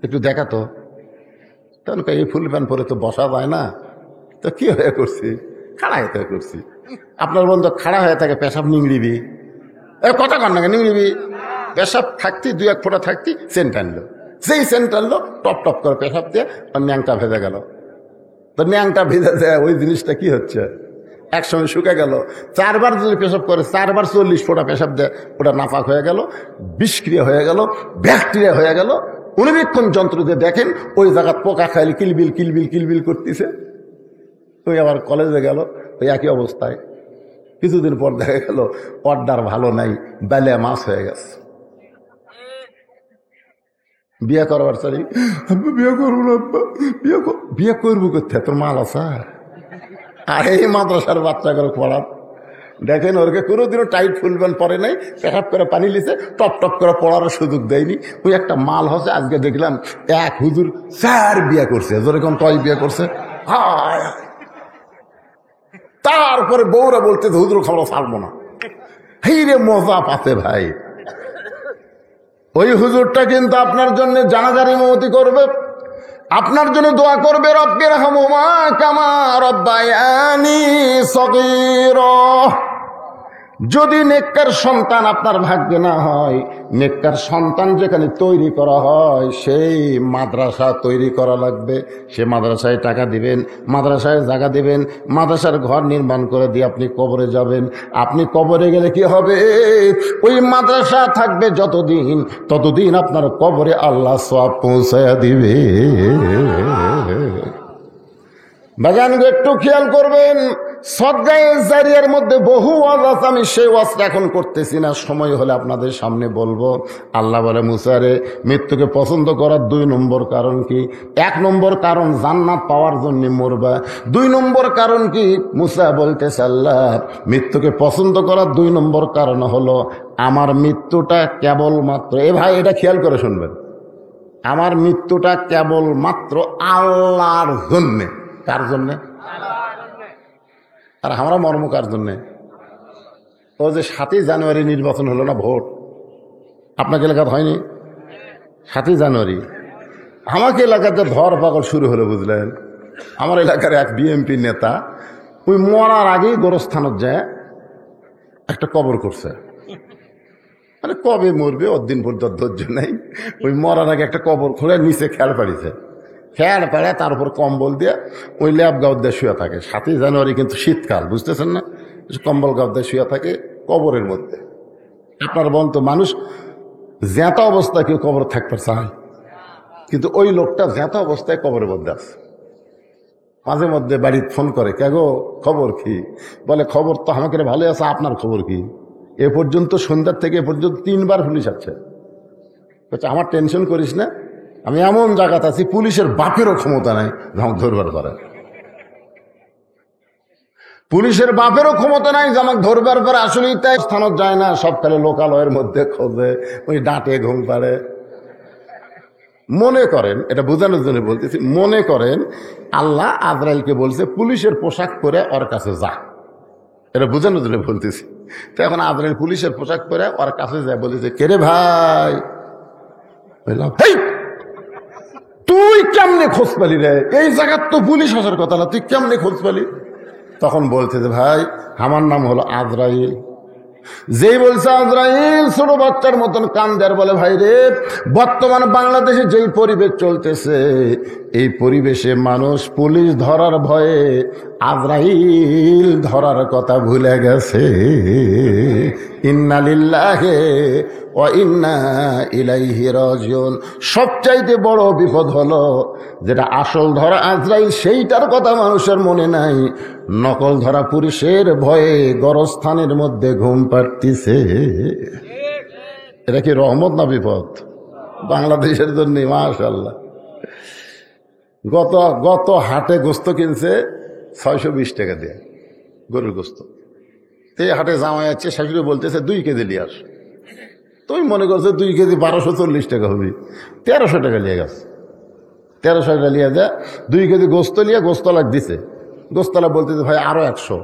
একটু দেখা তো। তখন এই ফুল প্যান্ট পরে তো বসা যায় না, তো কি হয়ে করছি? খাড়া হয়ে থেকে করছি। আপনার বন্ধু খাড়া হয়ে থাকে, পেশাব নিংড়িবি, কথা কর না, নিংড়িবি। পেশাব থাকতি 2-1 ফোঁটা থাকতি, সেন্ট আনলো, সেই সেন্ট আনলো, টপ টপ করে পেশাব দিয়ে আর ন্যাংটা ভেজে গেল। তো ন্যাংটা ভেজে দেয়, ওই জিনিসটা কি হচ্ছে, একসঙ্গে শুকে গেল। 4 বার যদি পেশাব করে, 4 বার 40 ফোঁটা পেশাব দেয়, ওটা নাপাক হয়ে গেল, বিষক্রিয়া হয়ে গেল, ব্যাকটেরিয়া হয়ে গেল। অনুবীক্ষণ যন্ত্র দিয়ে দেখেন ওই জায়গা পোকা খাইলে কিলবিল কিলবিল কিলবিল করতেছে। ওই আবার কলেজে গেল, ওই একই অবস্থায়। কিছুদিন পর দেখা গেল পর্দার ভালো নাই, বেলে মাছ হয়ে গেছে। বিয়ে করবার চাই, বিয়ে করবো না, বিয়ে করবো কোথায়, তোর মাল আছে? আর এই মাদ্রাসার বাচ্চাগুলো পড়ার দেখেন, ওরকে কোনোদিনও টাইট ফুলবেন পরে নাই, পেশাব করে পানি লিছে, টপ টপ করে পড়ারও সুযোগ দেয়নি। ওই একটা মাল হচ্ছে। আজকে দেখলাম এক হুজুর 4 বিয়ে করছে, যেরকম তয় বিয়ে করছে। তারপরে বউরা বলতে, হুজুর খাবো ছাড়বো না। এই রে মজা পাতে ভাই। ওই হুজুরটা কিন্তু আপনার জন্য জানাজার ইমামতি করবে, আপনার জন্য দোয়া করবে, রব্বির হামহুমা কামা রব্বায়ানি সগীরা। যদি নেককার সন্তান আপনার ভাগ্যে না হয়, নেককার সন্তান যেখানে তৈরি করা হয় সেই মাদ্রাসা তৈরি করা লাগবে। সে মাদ্রাসায় টাকা দিবেন, মাদ্রাসায় জায়গা দিবেন, মাদ্রাসার ঘর নির্মাণ করে দিয়ে আপনি কবরে যাবেন। আপনি কবরে গেলে কি হবে? ওই মাদ্রাসা থাকবে যতদিন, ততদিন আপনার কবরে আল্লাহ সওয়াব পৌঁছায়া দিবে। বাজান একটু খেয়াল করবেন, সদগায়ে জারিয়ার মধ্যে বহু ওয়াজ আছে, আমি সেই ওয়াজটা এখন করতেছি না, সময় হলে আপনাদের সামনে বলবো। আল্লাহ বলে, মুসারে মৃত্যুকে পছন্দ করার 2 নম্বর কারণ কি? 1 নম্বর কারণ জান্নাত পাওয়ার জন্য মরবা। 2 নম্বর কারণ কি? মুসা বলতেছে, আল্লাহ মৃত্যুকে পছন্দ করার 2 নম্বর কারণ হলো আমার মৃত্যুটা কেবলমাত্র, এ ভাই এটা খেয়াল করে শুনবেন, আমার মৃত্যুটা কেবলমাত্র আল্লাহর জন্যে। কার জন্যে? আর আমরা মর্ম কার জন্যে? ও যে 7ই জানুয়ারি নির্বাচন হলো না, ভোট আপনাকে এলাকাতে হয়নি? 7ই জানুয়ারি আমাকে এলাকাতে ধর পাগল শুরু হলো, বুঝলেন? আমার এলাকার এক বিএমপি নেতা ওই মরার আগেই গোরস্থানত যায় একটা কবর করছে। মানে কবে মরবে ওর দিন পর্যন্ত ধৈর্য নেই, ওই মরার আগে একটা কবর খুলে নিচে খেয়াল পাড়িছে, খেয়াল পাড়ে তার উপর কম্বল দিয়ে ওই ল্যাব গাউদ দিয়ে শুয়ে থাকে। 7ই জানুয়ারি কিন্তু শীতকাল, বুঝতেছেন না? কম্বল গাউদ দিয়ে শুয়ে থাকে কবরের মধ্যে। আপনার বলুন তো, মানুষ জ্যাঁতা অবস্থায় কেউ কবর থাকতে চায়? কিন্তু ওই লোকটা জ্যাঁতা অবস্থায় কবরের মধ্যে আছে। মাঝে মধ্যে বাড়িতে ফোন করে, কে গো খবর কি? বলে, খবর তো আমাকে ভালো আছে, আপনার খবর কি? এ পর্যন্ত সন্ধ্যার থেকে এ পর্যন্ত 3 বার পুলিশ আছে। আমার টেনশন করিস না, আমি এমন জায়গাতে আছি পুলিশের বাপেরও ক্ষমতা নাই আমাকে ধরবার পারে। পুলিশের বাপেরও ক্ষমতা নাই যে আমাকে ধরবার পরে। আসলেই তাই, স্থানত যায় না, সব কালে লোকালয়ের মধ্যে খোঁজে, ওই ডাঁটে ঘুম পাড়ে। মনে করেন, এটা বোঝানোর জন্য বলতেছি, মনে করেন আল্লাহ আজরাইলকে বলছে পুলিশের পোশাক পরে ওর কাছে যা, এটা বোঝানোর জন্য বলতেছি। তো এখন আজরাইল পুলিশের পোশাক পরে ওর কাছে যায়, বলেছে, কেরে ভাই, বললাম, হেই তুই কেমনে খোঁজ পালি রে? এই জায়গার তো পুলিশ আসার কথা না, তুই কেমনে খোঁজ পালি? তখন বলছে যে, ভাই আমার নাম হলো আজরাইল। যেই বলছে আজরাইল, ছোট বাচ্চার মতন কান্দার বলে, ভাই রে, বর্তমান বাংলাদেশে যেই পরিবেশ চলতেছে, এই পরিবেশে মানুষ পুলিশ ধরার ভয়ে আজরাইল ধরার কথা ভুলে গেছে। ইন্না লিল্লাহি ওয়া ইন্না ইলাইহি রাজিউন। সবচাইতে বড় বিপদ হলো যেটা আসল ধরা আজরাইল, সেইটার কথা মানুষের মনে নাই, নকল ধরা পুলিশের ভয়ে গরস্থানের মধ্যে ঘুম পাড়তিছে। এটা কি রহমত না বিপদ বাংলাদেশের জন্য? মাশাআল্লাহ। গত হাটে গোস্ত কিনছে 620 টাকা দিয়ে, গরুর গোস্ত। এই হাটে জামাই আছে, শাশুড়ি বলতেছে 2 কেজি নিয়ে আস। তুই মনে করছো 2 কেজি 1240 টাকা হবে, 1300 টাকা লিয়ে গেছে। 1300 টাকা লিয়ে দেয়, 2 কেজি গোস্ত লিয়ে গোস্তলাক দিছে। গোস্তলা বলতেছে ভাই আরো 100।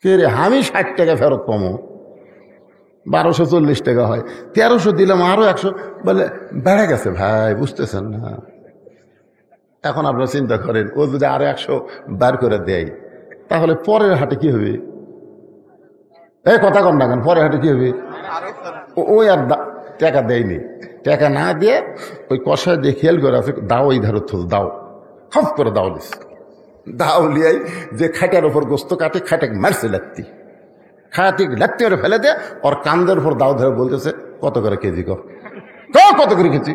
কে রে, আমি 60 টাকা ফেরত পাবো, 1240 টাকা হয়, 1300 দিলাম আরো 100, বলে বেড়ে গেছে ভাই, বুঝতেছেন না। এখন আপনারা চিন্তা করেন, ও যদি আরো 100 বার করে দেয়, তাহলে পরের হাটে কি হবে? এই কথা কন না কেন, পরের হাটে কি হবে? ওই আর টাকা দেয়নি, টাকা না দিয়ে ওই কষায় দিয়ে খেয়াল করে আছে, দাও এই ধারো থুল দাও, হফ করে দাও দিস, দাও লিয়াই যে খাটার উপর গোস্ত কাটে, খাটাকে মারছে লাগতি, খাটি লাগতে ওরে ফেলে দে, ওর কান্দের উপর দাও ধরে বলতেছে কত করে কেজি কর, কত করে কেজি?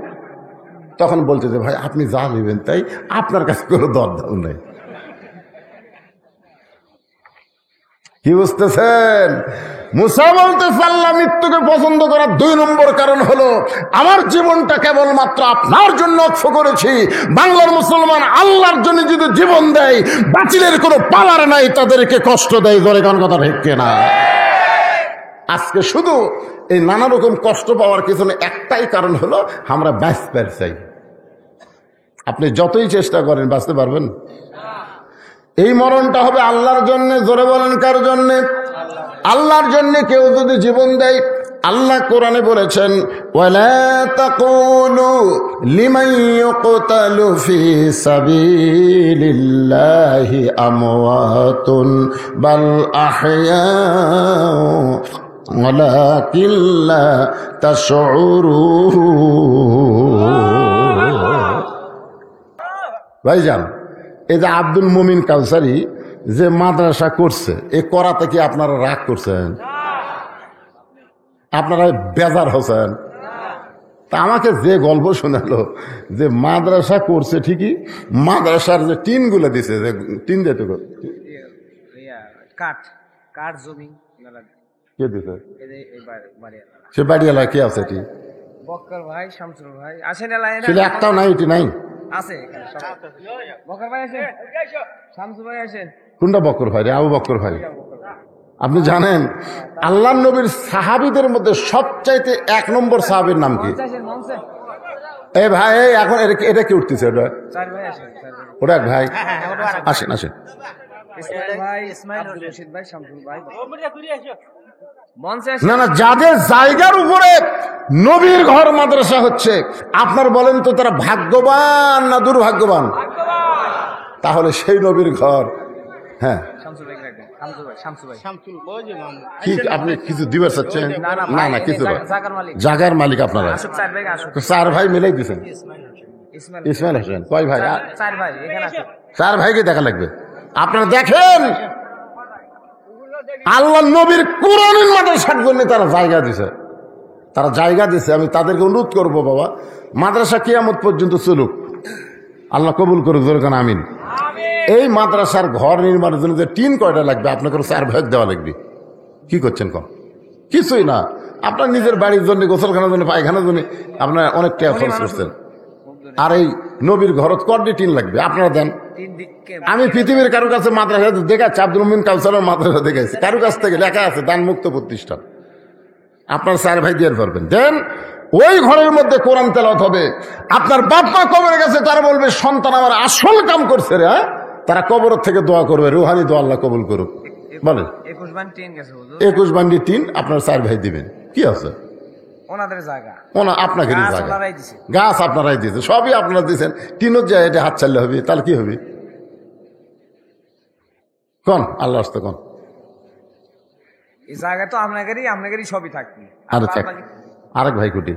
তখন বলতেছে ভাই আপনি যা নেবেন তাই, আপনার কাছে কোনো দর দাম নেই। কি বুঝতেছেন? মুসা বলতেছে আল্লাহ মৃত্যুকে পছন্দ করার 2 নম্বর কারণ হলো আমার জীবনটা কেবলমাত্র আপনার জন্য অক্ষ করেছি। বাংলার মুসলমান আল্লাহর জন্য যদি জীবন দেয়, বাতিলের কোনো পালার নাই, তাদেরকে কষ্ট দেয়। ধরে কোন কথা ঠিক না? আজকে শুধু এই নানা রকম কষ্ট পাওয়ার পিছনে একটাই কারণ হলো আমরা বাঁচতে চাই। আপনি যতই চেষ্টা করেন বাঁচতে পারবেন? এই মরণটা হবে আল্লাহর জন্য। জোরে বলেন কার জন্য? আল্লাহর জন্য। কেউ যদি জীবন দেয়, আল্লাহ কোরআনে বলেছেন ওয়ালা তাকুলু লিমান ইউকতালু ফি সাবিলিল্লাহি আমওয়াতুন বাল আহয়াউ ওয়ালাকিন লা তাশউরুন। ভাইজান, এই যে আব্দুল মুমিন কাউসারি যে মাদ্রাসা করছে, এ করাতে কি আপনারা রাগ করছেন? আপনারা বেজার হচ্ছেন? তা আমাকে যে গল্প শোনালো যে মাদ্রাসা করছে ঠিকই, মাদ্রাসার যে টিনগুলো দিছে, যে টিন দিতে কাঠ জমি কে দিছে? সে বাড়িওয়ালা কে আছে? এটি বক্কর ভাই, শামসুল ভাই আসেন। সেটা একটাও নাই, এটি নাই। আছে বক্কর ভাই আসেন, শামসুল ভাই আসেন। কোনটা বক্কর ভাই রে? আবু বক্কর ভাই। আপনি জানেন আল্লাহ নবীর সাহাবীদের মধ্যে সবচাইতে 1 নম্বর সাহাবীর নাম কি? এ ভাই এখন এটা কি উঠতেছে? ওটা ওটা এক ভাই, আসেন আসেন। না না, যাদের জায়গার উপরে নবীর ঘর মাদ্রাসা হচ্ছে, আপনার বলেন তো তারা ভাগ্যবান না দুর্ভাগ্যবান? তাহলে সেই নবীর ঘর, হ্যাঁ কি আপনি কিছু দিবার চাচ্ছেন? না না, কিছু জায়গার মালিক আপনারা 4 ভাই মিলেই দিচ্ছেন। ইসমাইল হোসেন কয় ভাই? 4 ভাইকে দেখা লাগবে। আপনারা দেখেন আল্লাহ নবীর কোরআনের মাদ্রাসার জন্য তারা জায়গা দিছে, তারা জায়গা দিছে। আমি তাদেরকে অনুরোধ করবো, বাবা মাদ্রাসা কিয়ামত পর্যন্ত চলুক, আল্লাহ কবুল করুক। যেরকম আমিন। এই মাদ্রাসার ঘর নির্মাণের জন্য যে টিন কয়টা লাগবে, আপনাকে 4 ভাগ দেওয়া লাগবে। কি করছেন কম? কিছুই না, আপনার নিজের বাড়ির জন্য, গোসলখানার জন্য, পায়খানার জন্য আপনার অনেক টাকা খরচ করছেন। আর এই নবীর ঘরত কয়টি টিন লাগবে আপনারা দেন। আমি পৃথিবীর কারো কাছে মাদ্রাসা দেখাচ্ছি, আব্দুল মুমিন কাউসারের মাদ্রাসা দেখাচ্ছি, কারো কাছ থেকে লেখা আছে দান মুক্ত প্রতিষ্ঠান। আপনার 4 ভাই দিয়ে পারবেন, দেন। ওই ঘরের মধ্যে কোরআন তেলাওয়াত হবে। আপনার বাপ মা কবরের কাছে তারা বলবে সন্তান আমার আসল কাম করছে রে, হ্যাঁ, তারা কবর থেকে দোয়া করবে, রুহানি দোয়া, আল্লাহ কবুল করুক। বলেন 21 বান্ডি টিন আপনার 4 ভাই দিবেন, কি আছে? ওনাদের জায়গা, আপনাকে গাছ আপনারাই দিয়েছে, সবই আপনারা দিয়েছেন। টিনের যায় এটা হাত চাললে হবে, তাহলে কি হবে? কোন আল্লাহ আসতে কোন এই জায়গা তো আপনাদেরই সবই থাকবে। আরেক ভাই কুটি,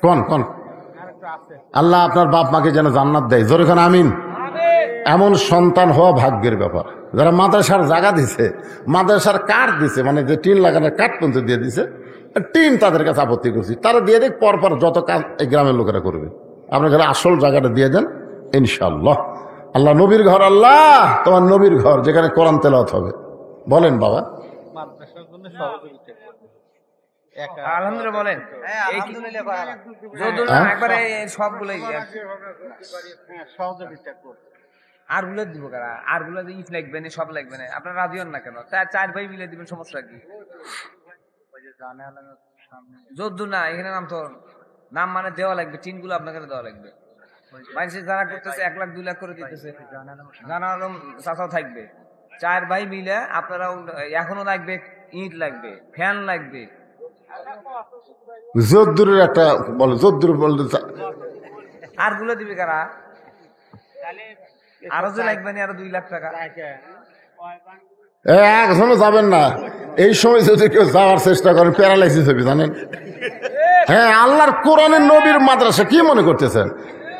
কোন কোন আল্লাহ আপনার বাপ মাকে যেন জান্নাত দেয়। জোরে খান আমিন। এমন সন্তান হওয়া ভাগ্যের ব্যাপার। যারা মাদ্রাসার জায়গা দিছে, মাদ্রাসার কাঠ দিছে, মানে যে টিন লাগানোর কাঠ পর্যন্ত দিয়ে দিছে, টিন তাদের কাছে আপত্তি করছি, তারা দিয়ে দেখ, পরপর যত কাজ এই গ্রামের লোকেরা করবে। আপনার ঘরে আসল জায়গাটা দিয়ে দেন, ইনশাআল্লাহ। আল্লাহ নবীর ঘর, আল্লাহ তোমার নবীর ঘর, যেখানে কোরআন তেলাওয়াত হবে। বলেন বাবা, আলহামদুলিল্লাহ বলেন। একবারে সবগুলোই আর গুলো দিব কারা, আর গুলো ইট লাগবে না, সব লাগবে না, আপনার রাজি হন না কেন? চার ভাই মিলে দিবেন, সমস্যা কি? যদ্দু না, এখানে নাম তো নাম মানে দেওয়া লাগবে, টিন গুলো আপনাকে দেওয়া লাগবে। মানুষের যারা করতেছে 1 লাখ 2 লাখ করে দিতেছে, জানা আলম চাচাও থাকবে। 4 ভাই মিলে আপনারা এখনো লাগবে, ইট লাগবে, ফ্যান লাগবে। যদ্দুরের একটা বলে, যদ্দুর বলতে আর গুলো দিবে কারা? আরো যে লাগবে না, আরো 2 লাখ টাকা। একজনও যাবেন না। এই সময় যদি কেউ যাওয়ার চেষ্টা করেন প্যারালাইসিস হবে, জানেন? হ্যাঁ, আল্লাহর কোরআনের নবীর মাদ্রাসা কি মনে করতেছেন?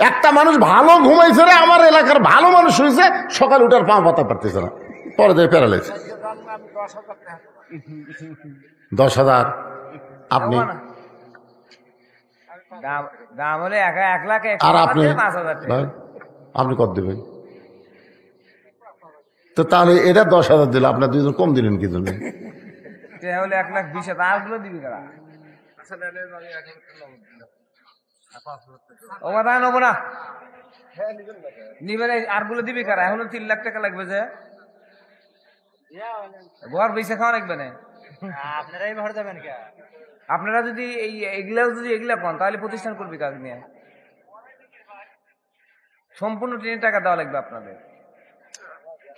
একটা মানুষ ভালো ঘুমাইছে রে, আমার এলাকার ভালো মানুষ হয়েছে, সকাল উঠার পা পাতা পারতেছে না, পরে দেয় প্যারালাইসিস। 10,000 আপনি দাম হলে 1 লাখ, আর আপনি 5,000 টাকা। আপনি কত দেবেন? তো তাহলে এটা 10,000 দিল, আপনার 2জন কম দিলেন কি জন্য? হলে 1,20,000, আর গুলো দিবি কারা? ও কথা নেবো না, নিবেন। আর গুলো দিবি কারা? এখনো 3 লাখ টাকা লাগবে যে, ঘর বেঁচে খাওয়া লাগবে না। আপনারাই ভর যাবেন কে? আপনারা যদি এগুলা পান, তাহলে প্রতিষ্ঠান করবি কাজ নিয়ে। সম্পূর্ণ ট্রেনের টাকা দেওয়া লাগবে আপনাদের।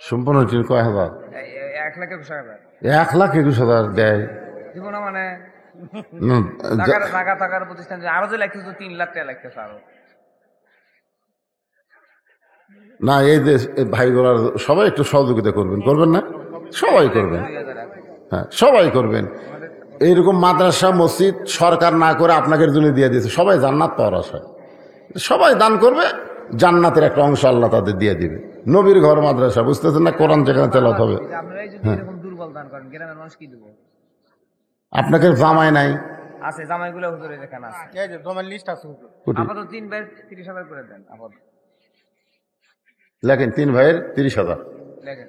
সম্পূর্ণ কয় হাজার? 1,21,000। 1,21,000 দেয় দিব না মানে হুম, টাকার প্রতিষ্ঠান আরো যে লাগতেছে 3 লাখ টাকা লাগতেছে আরো। না, এই দেশ ভাইগুলার সবাই একটু সহযোগিতা করবেন, করবেন না? সবাই করবেন, 2,000 টাকা। হ্যাঁ সবাই করবেন। এইরকম মাদ্রাসা মসজিদ সরকার না করে আপনাদের জন্য দিয়ে দিয়েছে, সবাই জান্নাত পাওয়ার আশায় সবাই দান করবে, জান্নাতের একটা অংশ আল্লাহ তাদের দিয়ে দিবে। নবীর ঘর মাদ্রাসা, বুঝতেছেন না? কোরআন যেখানে তেলাওয়াত হবে। আপনারাই যদি এরকম দুর্বল দান করেন, গ্রামের মানুষ কি দেবো? আপনাকে জামাই নাই? আছে জামাইগুলো হুজুরে যেখানে আছে। এই যে তোমার লিস্ট আছে কোটি আপাতত 3 ভাই 30,000 করে দেন আপাতত। লেখেন 3 ভাইয়ের 30,000। দেখেন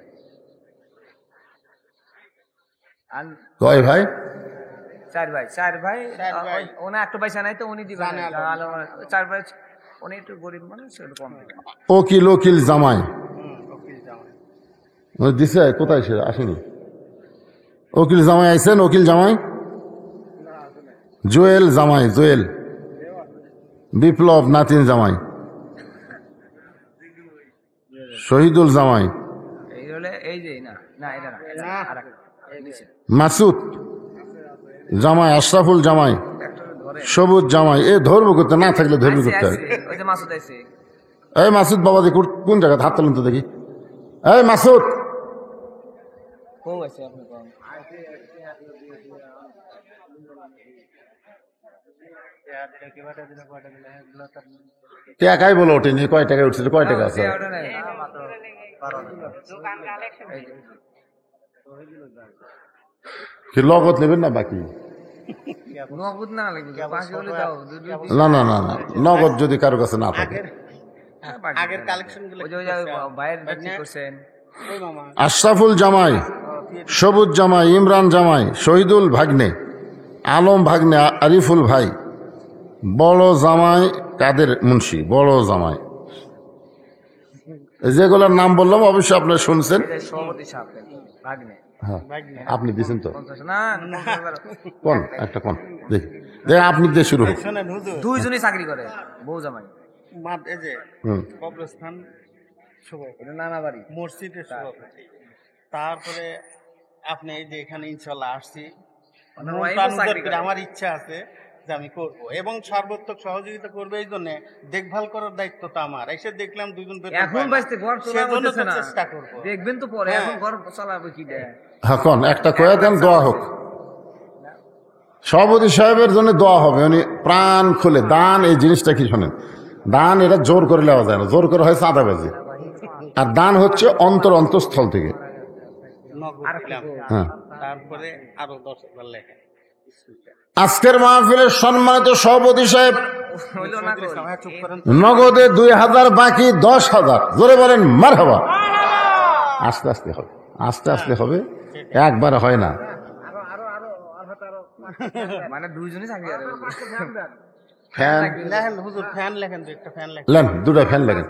আর কয় ভাই? 4 ভাই, 4 ভাই। ওনা একটা পয়সা নাই তো উনি দিবেন। 4 ভাই উনি একটু গরিব মানুষ, একটু কম দিবেন। ওকিল জামাই দিছে, কোথায় সে আসেনি? ওকিল জামাই আইছেন? ওকিল জামাই, জোয়েল জামাই, জোয়েল, বিপ্লব নাতিন জামাই, শহীদুল জামাই, এই হলে এই যে না না এটা না আরেকটা এই নিচে মাসুদ জামাই, আশরাফুল জামাই, সবুজ জামাই। এ ধরবো করতে, না থাকলে ধরবো করতে হয়। ওই যে মাসুদ আইছে। এই মাসুদ বাবা দেখি কোন জায়গায় হাত তোলেন তো দেখি। এই মাসুদ, কোন আইছে আপনি কোন? টাকাই বলো ওঠেনি, কয় টাকায় উঠছে? কয় টাকা আছে? ওটা নাই। কি লগত নেবেন না বাকি? নগদ না লাগবে, বাকি হলে দাও। না, নগদ যদি কারো কাছে না থাকে। আগের কালেকশন গুলো ওই যে ভাইয়ের কি করছেন? আশরাফুল জামাই, সবুজ জামাই, ইমরান জামাই, শহীদুল ভাগ্নে, আলম ভাগ্নে, আরিফুল ভাই, বড় জামাই কাদের মুন্সি, বড় জামাই। যেগুলোর নাম বললাম অবশ্যই আপনারা শুনছেন। সভাপতি সাহেব ভাগ্নে। হ্যাঁ, আপনি দিচ্ছেন তো? 50 না কোন একটা কোন দেখি দেখ, আপনি দিয়ে শুরু হোক। শোনেন হুজুর, দুইজনই চাকরি করে, বউ জামাই। এই যে হুম, কবরস্থান এটা নানা বাড়ি। মসজিদের সভাপতি, তারপরে আপনি এই যে এখানে ইনশাল্লাহ আসছি, ওনার মন wife ও প্রাণ চাকরি উজাড় করে করে। আমার ইচ্ছা আছে যে আমি করব এবং সর্বোত্তক সহযোগিতা করবো। এই জন্য দেখভাল করার দায়িত্ব তো আমার। এসে দেখলাম দুজন বেতন এখন পায় না, বাঁচতে ঘর চলা সেজন্য তো হইতেছে না, চেষ্টা করবো। দেখবেন তো পরে। হ্যাঁ। এখন ঘর চালাবে কি দেয়? হ্যাঁ কোন একটা কয়ে দেন, দোয়া হোক। সভাপতি সাহেবের জন্য দোয়া হবে, উনি প্রাণ খুলে দান। এই জিনিসটা কি শোনেন, দান এটা জোর করে নেওয়া যায় না, জোর করে হয় চাঁদাবাজি। আর দান হচ্ছে অন্তঃস্থল থেকে। নগদ দিলাম। হ্যাঁ, তারপরে আরো 10,000 লেখা আজকের মাহফিলের সম্মানিত সভাপতি সাহেব হইলো না কই? চুপ করেন। নগদে 2,000, বাকি 10,000। জোরে বলেন মারহাবা। আস্তে আস্তে হবে, আস্তে আস্তে হবে, একবার হয় না। মানে দুইজনই চাকরি করে ফ্যান লেখেন হুজুর, ফ্যান লেখেন, তো একটা ফ্যান লেখেন। লেন, দুটা ফ্যান লেখেন,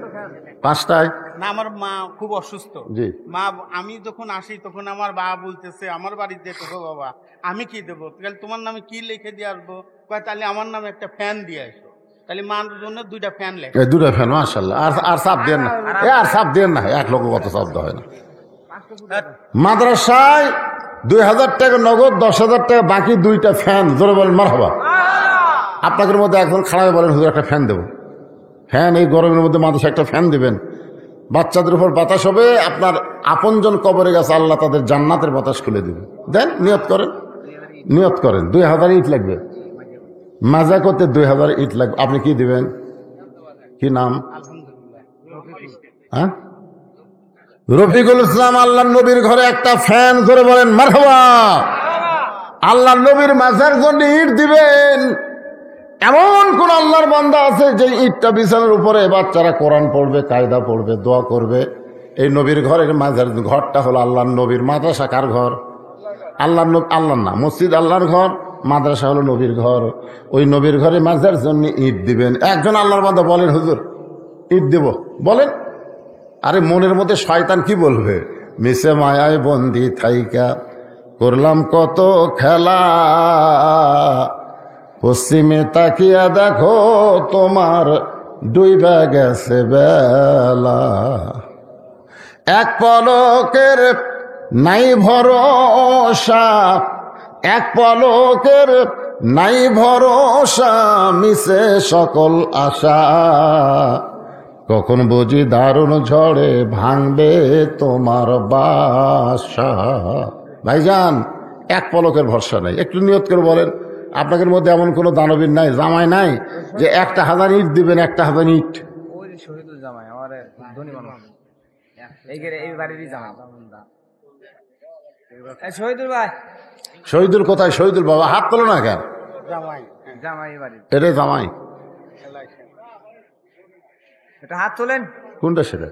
5টায়। না, আমার মা খুব অসুস্থ। জি। মা, আমি যখন আসি তখন আমার বাবা বলতেছে আমার বাড়িতে দেখো বাবা আমি কি দেবো, তাহলে তোমার নামে কি লিখে দিয়ে আসবো? কয় তাহলে আমার নামে একটা ফ্যান দিয়ে আসো। তাহলে মার জন্য 2টা ফ্যান লেখে। এই দুটা ফ্যান, মাশাআল্লাহ। আর চাপ দেন না, আর চাপ দেন না, 1 লক্ষ কত চাপ দেওয়া হয় না। মাদ্রাসায় 2000 টাকা নগদ, 10,000 টাকা বাকি, 2টা ফ্যান। জোরে বলেন মারহাবা। আপনাদের মধ্যে একজন খাড়া হয়ে বলেন হুজুর একটা ফ্যান দেবো। ফ্যান এই গরমের মধ্যে মাদ্রাসায় একটা ফ্যান দিবেন, বাচ্চাদের উপর বাতাস হবে। আপনার আপনজন কবরে গেছে, আল্লাহ তাদের জান্নাতের বাতাস খুলে দিবে। দেন, নিয়ত করেন, নিয়ত করেন। 2000 ইট লাগবে, মাজা করতে 2000 ইট লাগবে। আপনি কি দিবেন? কি নাম? হ্যাঁ, রফিকুল ইসলাম। আল্লাহ নবীর ঘরে একটা ফ্যান। ধরে বলেন মারহাবা। আল্লাহ নবীর মাজার জন্য ইট দিবেন। এমন কোন আল্লাহর বান্দা আছে যে ইটটা বিছানার উপরে বাচ্চারা কোরআন পড়বে, কায়দা পড়বে, দোয়া করবে? এই নবীর ঘরের মাজার ঘরটা হলো আল্লাহর নবীর। মাদ্রাসা কার ঘর? আল্লাহর না, মসজিদ আল্লাহর ঘর, মাদ্রাসা হলো নবীর ঘর। ওই নবীর ঘরে মাজার জন্য ইট দিবেন। একজন আল্লাহর বান্দা বলেন হুজুর ইট দেব, বলেন। আরে মনের মধ্যে শয়তান কি বলবে? মিশে মায়ায় বন্দি থাইকা করলাম কত খেলা, পশ্চিমে তাকিয়া দেখো তোমার ডুইবা গেছে বেলা, এক পলকের নাই ভরসা, এক পলকের নাই ভরসা, মিশে সকল আশা, কখন বুঝি দারুণ ঝড়ে ভাঙবে তোমার বাসা। ভাইজান, এক পলকের ভরসা নাই। একটু নিয়ত করে বলেন, আপনাদের মধ্যে এমন কোন দানবীর নাই, জামাই নাই যে 1000 ইট দিবেন? 1000 ইট ওই শহীদুল জামাই আমার ধনী মানুষ, এই বাড়িরই জামাই। শহীদুল ভাই, শহীদুল কোথায়? শহীদুল বাবা হাত তোলো না কেন? জামাই জামাই বাড়ি, এটা জামাই। এটা হাত তোলেন। কোনটা সেটা?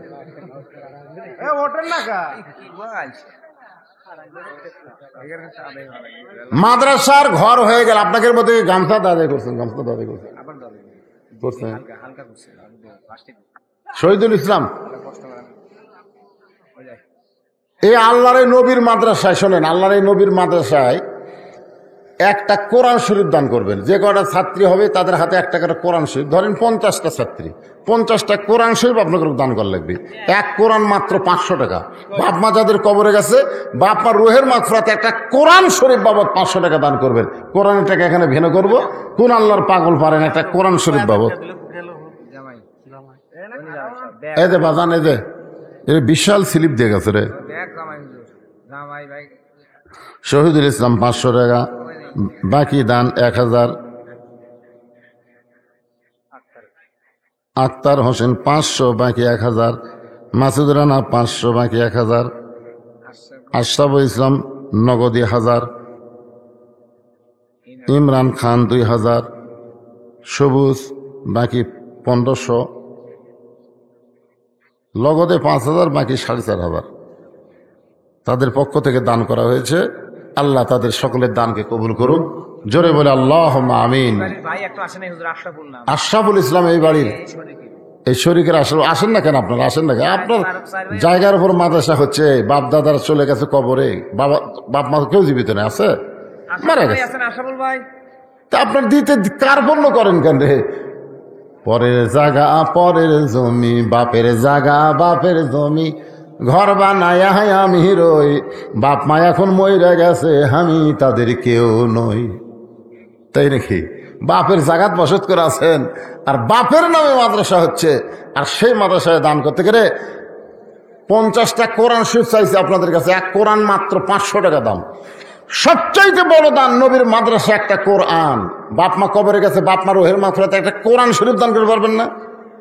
ওঠেন না কা মাদ্রাসার ঘর হয়ে গেল। আপনাদের মধ্যে গামছা দাদা করছেন, গামছা দাদা করছেন, করছেন। হালকা করছে শহীদুল ইসলাম। এই আল্লাহর এই নবীর মাদ্রাসায়, শোনেন, আল্লাহর এই নবীর মাদ্রাসায় একটা কোরআন শরীফ দান করবেন। যে কটা ছাত্রী হবে তাদের হাতে একটা করে কোরআন শরীফ। ধরেন 50টা ছাত্রী, 50টা কোরআন শরীফ আপনাকে দান করা লাগবে। এক কোরআন মাত্র 500 টাকা। বাপ মা যাদের কবরে গেছে, বাপ মা রুহের মাগফিরাতে একটা কোরআন শরীফ বাবদ 500 টাকা দান করবেন। কোরআনের টাকা এখানে ভেনো করবো। কোন আল্লাহর পাগল পারেন একটা কোরআন শরীফ বাবদ? এই যে বাজান, এই যে বিশাল স্লিপ দিয়ে গেছে রে। শহীদুল ইসলাম 500 টাকা, বাকি দান 1000। আক্তার হোসেন 500, বাকি 1000। মাসুদ রানা 500, বাকি 1000। আশরাফুল ইসলাম নগদী 1000। ইমরান খান 2000। সবুজ বাকি 1500। লগদে 5000, বাকি 4500 তাদের পক্ষ থেকে দান করা হয়েছে। আল্লাহ তাদের সকলের দানকে কবুল করুন। জোরে বলে আল্লাহুম্মা আমিন। আশরাফুল ইসলাম এই বাড়ির এই শরীকের আসেন না কেন? আপনারা আসেন না কেন? আপনার জায়গার উপর মাদ্রাসা হচ্ছে, বাপ দাদার চলে গেছে কবরে, বাপ মা কেউ জীবিত নেই, আছে, মারা গেছে। তা আপনার দিতে কার্পণ্য করেন কেন রে? পরের জায়গা পরের জমি, বাপের জায়গা বাপের জমি, ঘর বানায় আমি রই, বাপ মা এখন মইরা গেছে, আমি তাদের কেউ নই। তাই নাকি? বাপের জাগাত বসত করে আছেন, আর বাপের নামে মাদ্রাসা হচ্ছে, আর সেই মাদ্রাসায় দান করতে গেলে 50টা কোরআন শরীফ চাইছে আপনাদের কাছে। এক কোরআন মাত্র 500 টাকা দাম। সবচাইতে বড় দান নবীর মাদ্রাসা একটা কোরআন। বাপ মা কবরে গেছে, বাপ মা রোহের মাত্রাতে একটা কোরআন শরীফ দান করতে পারবেন না?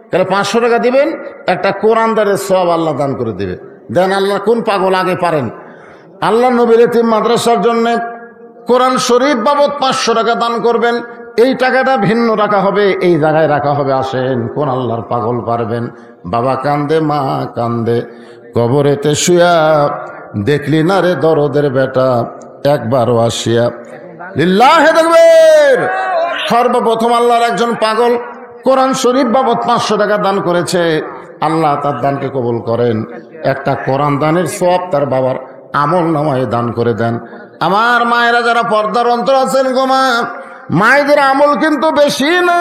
তাহলে 500 টাকা দিবেন, একটা কোরআন দানের সওয়াব আল্লাহ দান করে দিবে। দেন, আল্লাহ কোন পাগল আগে পারেন? আল্লাহ নবীর এতিম মাদ্রাসার জন্য কোরআন শরীফ বাবদ 500 টাকা দান করবেন। এই টাকাটা ভিন্ন রাখা হবে, এই জায়গায় রাখা হবে। আসেন, কোন আল্লাহর পাগল পারবেন? বাবা কান্দে, মা কান্দে, কবরেতে শুয়া, দেখলি না রে দরদের বেটা একবারও আসিয়া, লিল্লাহে তাকবীর। সর্বপ্রথম আল্লাহর একজন পাগল কোরআন শরীফ বাবদ 500 টাকা দান করেছে। আল্লাহ তার দানকে কবুল করেন। একটা কোরআন দানের সওয়াব তার বাবার আমল নামায় দান করে দেন। আমার মায়েরা যারা পর্দার অন্তর আছেন গো মা, মায়েদের আমল কিন্তু বেশি না,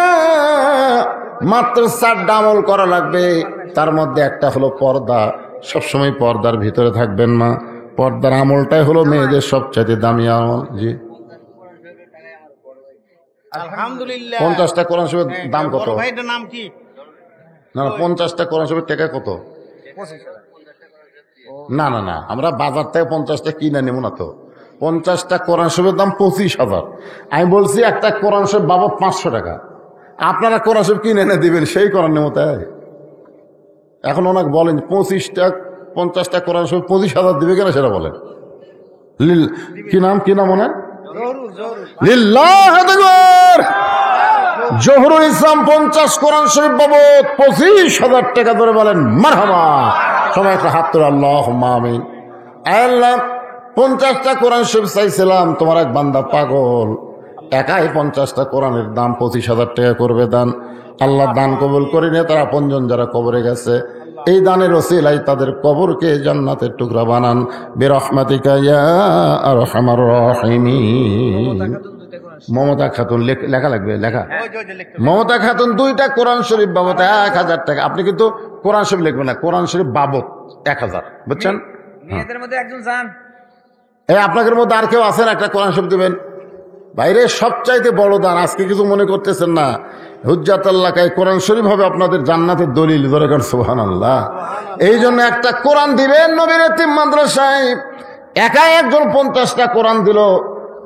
মাত্র 4টা আমল করা লাগবে। তার মধ্যে একটা হলো পর্দা। সবসময় পর্দার ভিতরে থাকবেন মা। পর্দার আমলটাই হলো মেয়েদের সবচাইতে দামি আমল। জি, আলহামদুলিল্লাহ। 50টা কোরআন শরীফের দাম কত? বড় ভাইটার নাম কি? না, 50টা কোরআন শরীফের টাকা কত? না না না, আমরা বাজার থেকে 50টা কিনে নেব না তো। 50টা কোরআন শরীফের দাম 25,000। আমি বলছি একটা কোরআন শরীফ বাবদ 500 টাকা। আপনারা কোরআন শরীফ কিনে এনে দিবেন, সেই কোরআন নেব তাই। এখন ওনাকে বলেন 50টা কোরআন শরীফ 25,000 দিবে কেন সেটা বলেন। কি নাম ওনার? লিল্লাহে তাকবীর। জহুরুল ইসলাম 50 কোরআন শরীফ বাবদ 25,000 টাকা ধরে বলেন মারহাবা। সবাই একটা হাত তোলে, আল্লাহুম্মা আমিন। আল্লাহ, 50টা কোরআন শরীফ চাইছিলাম, তোমার এক বান্দা পাগল একাই 50টা কোরআনের দাম 25,000 টাকা করবে দান। আল্লাহ দান কবুল করে নিয়ে তার আপনজন যারা কবরে গেছে, এই দানের ওসিলায় তাদের কবরকে জান্নাতের টুকরা বানান। বিরহমাতিকা ইয়া আরহামার রাহিমিন। মমতা খাতুন লেখা লাগবে, লেখা। মমতা খাতুন 2টা কোরআন শরীফ বাবদ 1,000 টাকা। আপনি কিন্তু কোরআন শরীফ লিখবেন না, কোরআন শরীফ বাবদ 1,000, বুঝছেন? মেয়েদের মধ্যে একজন যান, এই আপনাদের মধ্যে আর কেউ আছেন একটা কোরআন শরীফ দিবেন? বাইরে সবচাইতে বড় দান। আজকে কিছু মনে করতেছেন না, হুজ্জাত আল্লাহকায় কোরআন শরীফ হবে আপনাদের জান্নাতের দলিল। ধরে কর সুবহানাল্লাহ। এই জন্য একটা কোরআন দিবেন নবীর এতিম মাদ্রাসায়। একাই একজন 50টা কোরআন দিল,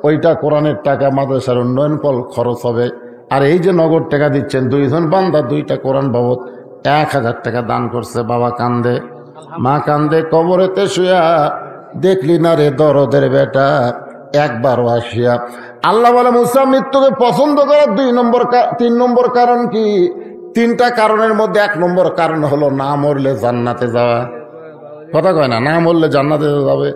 ওইটা কোরআনের টাকা মাদ্রাসার উন্নয়ন খরচ হবে। আর এই যে নগদ টাকা দিচ্ছেন, 2জন বান্দা 2টা কোরআন বাবদ 1,000 টাকা দান করছে। বাবা কান্দে, মা কান্দে, কবরেতে শুয়া দেখলি না রে দরদের বেটা একবারও আসিয়া। আল্লাহ বলে, মুসা মৃত্যুকে পছন্দ করার 3 নম্বর কারণ কি? 3টা কারণের মধ্যে 1 নম্বর কারণ হলো না মরলে জান্নাতে যাওয়া। কথা কয় না, না মরলে জান্নাতে যাবে।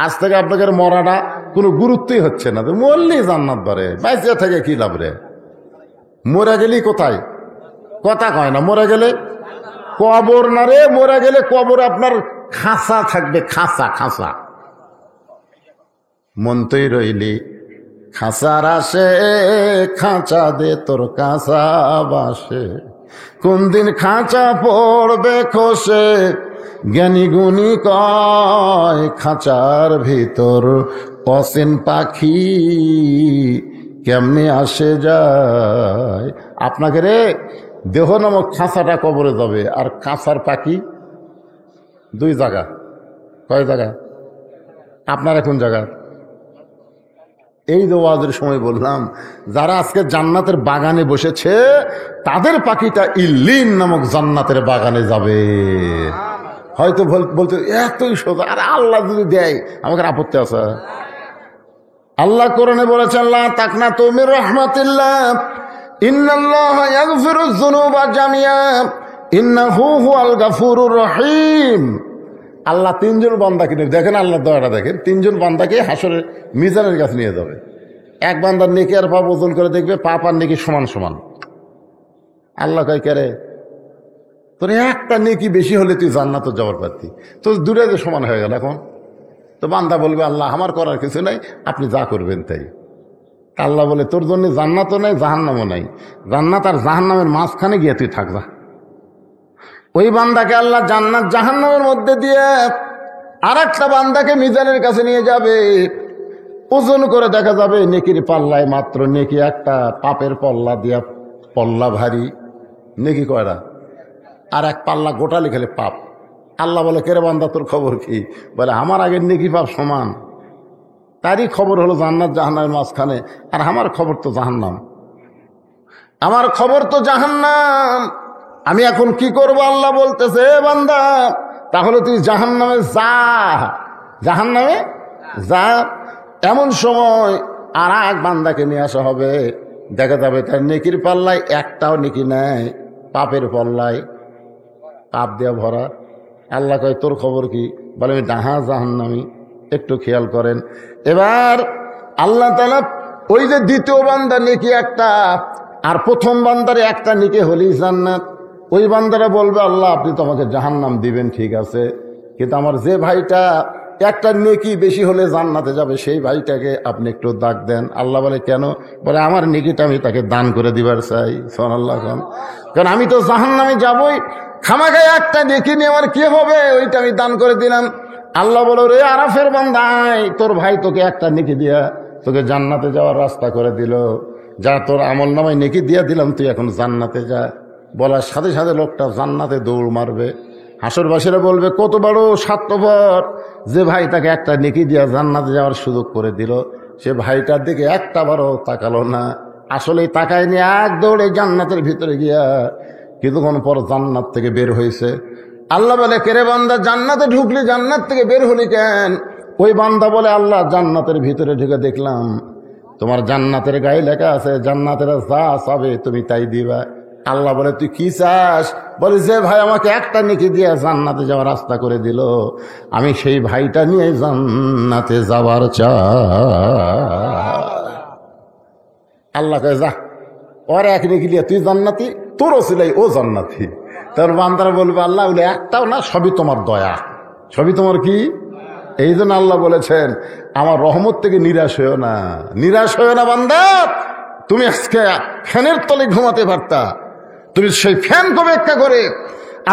আজ থেকে আপনাদের মরাটা কোনো গুরুত্বই হচ্ছে না, তো মরলেই জান্নাত বাড়ে। বাইচে থেকে কি লাভ রে? মরে গেলি কোথায়? কথা কয় না, মরে গেলে কবর না রে, মরে গেলে কবর আপনার খাঁচা থাকবে, খাঁচা। মনতেই রইলি খাঁচার আসে, খাঁচা দে তোর কাঁচা বাসে। কোন দিন খাঁচা পড়বে খসে, জ্ঞানী গুণী কয় খাঁচার ভিতর অসীন পাখি কেমনে আসে যায়। আপনাকে রে দেহ নামক খাঁচাটা কবরে যাবে, আর কাঁচার পাখি 2 জায়গা। কয় জায়গা? আপনার এখন জায়গা। এই ওয়াজের সময় বললাম, যারা আজকে জান্নাতের বাগানে বসেছে তাদের পাখিটা ইল্লিন নামক জান্নাতের বাগানে যাবে। হয়তো বলতে এতই সোজা, আর আল্লাহ যদি দেয় আমাকে আপত্তি আছে? আল্লাহ কোরআনে বলেছেন, লা তাকনাতু মির রাহমাতিল্লাহ ইন্নাল্লাহা ইয়াগফিরুয যুনুবা জামিআ ইন্নাহু হুয়াল গাফুরুর রহিম। আল্লাহ 3জন বান্দাকে নিয়ে, দেখেন আল্লাহর দয়াটা দেখেন, 3জন বান্দাকে হাসরের মিজানের কাছে নিয়ে যাবে। এক বান্দার নেকি আর পাপ ওজন করে দেখবে, পাপ আর নেকি সমান। আল্লাহ কয়, কে রে তোর একটা নেকি বেশি হলে তুই জান্নাতে যাওয়ার পারতি, তো দূরে যে সমান হয়ে গেল এখন। তো বান্দা বলবে, আল্লাহ আমার করার কিছু নাই, আপনি যা করবেন তাই। আল্লাহ বলে, তোর জন্য জান্নাতও নাই, জাহান্নামও নাই। জান্নাত আর জাহান্নামের মাঝখানে গিয়ে তুই থাকবা। ওই বান্দাকে আল্লাহ জান্নাত জাহান্নামের মধ্যে দিয়ে আর একটা বান্দাকে মিজানের কাছে নিয়ে যাবে। ওজন করে দেখা যাবে নেকির পাল্লায় মাত্র নেকি একটা, পাপের পল্লা দিয়া পল্লা ভারী। নেকি কয়টা? আর এক পাল্লা গোটা লিখলে পাপ। আল্লাহ বলে, কেরে বান্দা তোর খবর কি? বলে, আমার আগের নেকি পাপ সমান। তারই খবর হলো জান্নাত জাহান্নামের মাঝখানে, আর আমার খবর তো জাহান্নাম। আমার খবর তো জাহান্নাম। আমি এখন কি করব? আল্লাহ বলতেছে, বান্দা তাহলে তুই জাহান্নামে যা, জাহান্নামে যা। এমন সময় আর এক বান্দাকে নিয়ে আসা হবে, দেখা যাবে তার নেকির পাল্লায় একটাও নেকি নেয়, পাপের পাল্লায় পাপ দেওয়া ভরা। আল্লাহ কয়, তোর খবর কি? বলে, আমি ডাহা জাহান্নামি। একটু খেয়াল করেন। এবার আল্লাহ তাআলা ওই যে দ্বিতীয় বান্দা নেকি একটা, আর প্রথম বান্দারে একটা নেকি হলেই জান্নাত। ওই বান্দারা বলবে আল্লাহ আপনি তো আমাকে জাহান্নাম দিবেন, ঠিক আছে, কিন্তু আমার যে ভাইটা একটা নেকি বেশি হলে জান্নাতে যাবে সেই ভাইটাকে আপনি একটু দাগ দেন। আল্লাহ বলে কেন? বলে আমার নেকিটা আমি তাকে দান করে দিবার চাই। সুবহানাল্লাহ। কারণ আমি তো জাহান্নামে যাবই, খামাখায় একটা নেকি নিয়ে আমার কি হবে, ওইটা আমি দান করে দিলাম। আল্লাহ বলো রে আরাফের বান্দা, তোর ভাই তোকে একটা নেকি দিয়া তোকে জান্নাতে যাওয়ার রাস্তা করে দিল, যা তোর আমল নামায় নেকি দিয়া দিলাম, তুই এখন জান্নাতে যা। বলার সাথে সাথে লোকটা জান্নাতে দৌড় মারবে। হাসরবাসীরা বলবে কত বড় স্বার্থপর, যে ভাই তাকে একটা নেকি দিয়া জান্নাতে যাওয়ার সুযোগ করে দিল, সে ভাইটার দিকে একটা বারও তাকালো না। আসলেই তাকায়নি, এক দৌড়ে জান্নাতের ভিতরে গিয়া কিছুক্ষণ পর জান্নাত থেকে বের হয়েছে। আল্লাহ বলে কেরে বান্দা জান্নাতে ঢুকলি, জান্নাত থেকে বের হলি কেন? ওই বান্দা বলে আল্লাহ জান্নাতের ভিতরে ঢুকে দেখলাম তোমার জান্নাতের গায়ে লেখা আছে জান্নাতের যা চাবে তুমি তাই দিবা। আল্লাহ বলে তুই কি চাস? বলে যে ভাই আমাকে একটা নেকি দিয়ে জান্নাতে যাওয়ার রাস্তা করে দিল, আমি সেই ভাইটা নিয়ে জান্নাতে যাওয়ার চাই। আল্লাহ কয়ে যা, ওর এক নেকি দিয়ে তুই জান্নাতি, তোর ওসিলাই ও জান্নাতি। তোর বান্দারা বলবে আল্লাহ বলে একটাও না, সবই তোমার দয়া, সবই তোমার কি। এই জন্য আল্লাহ বলেছেন আমার রহমত থেকে নিরাশ হয়েও না, নিরাশ হয়েও না বান্দা। তুমি আজকে ফ্যানের তলে ঘুমাতে পারতা, তুমি সেই ফ্যানকে অপেক্ষা করে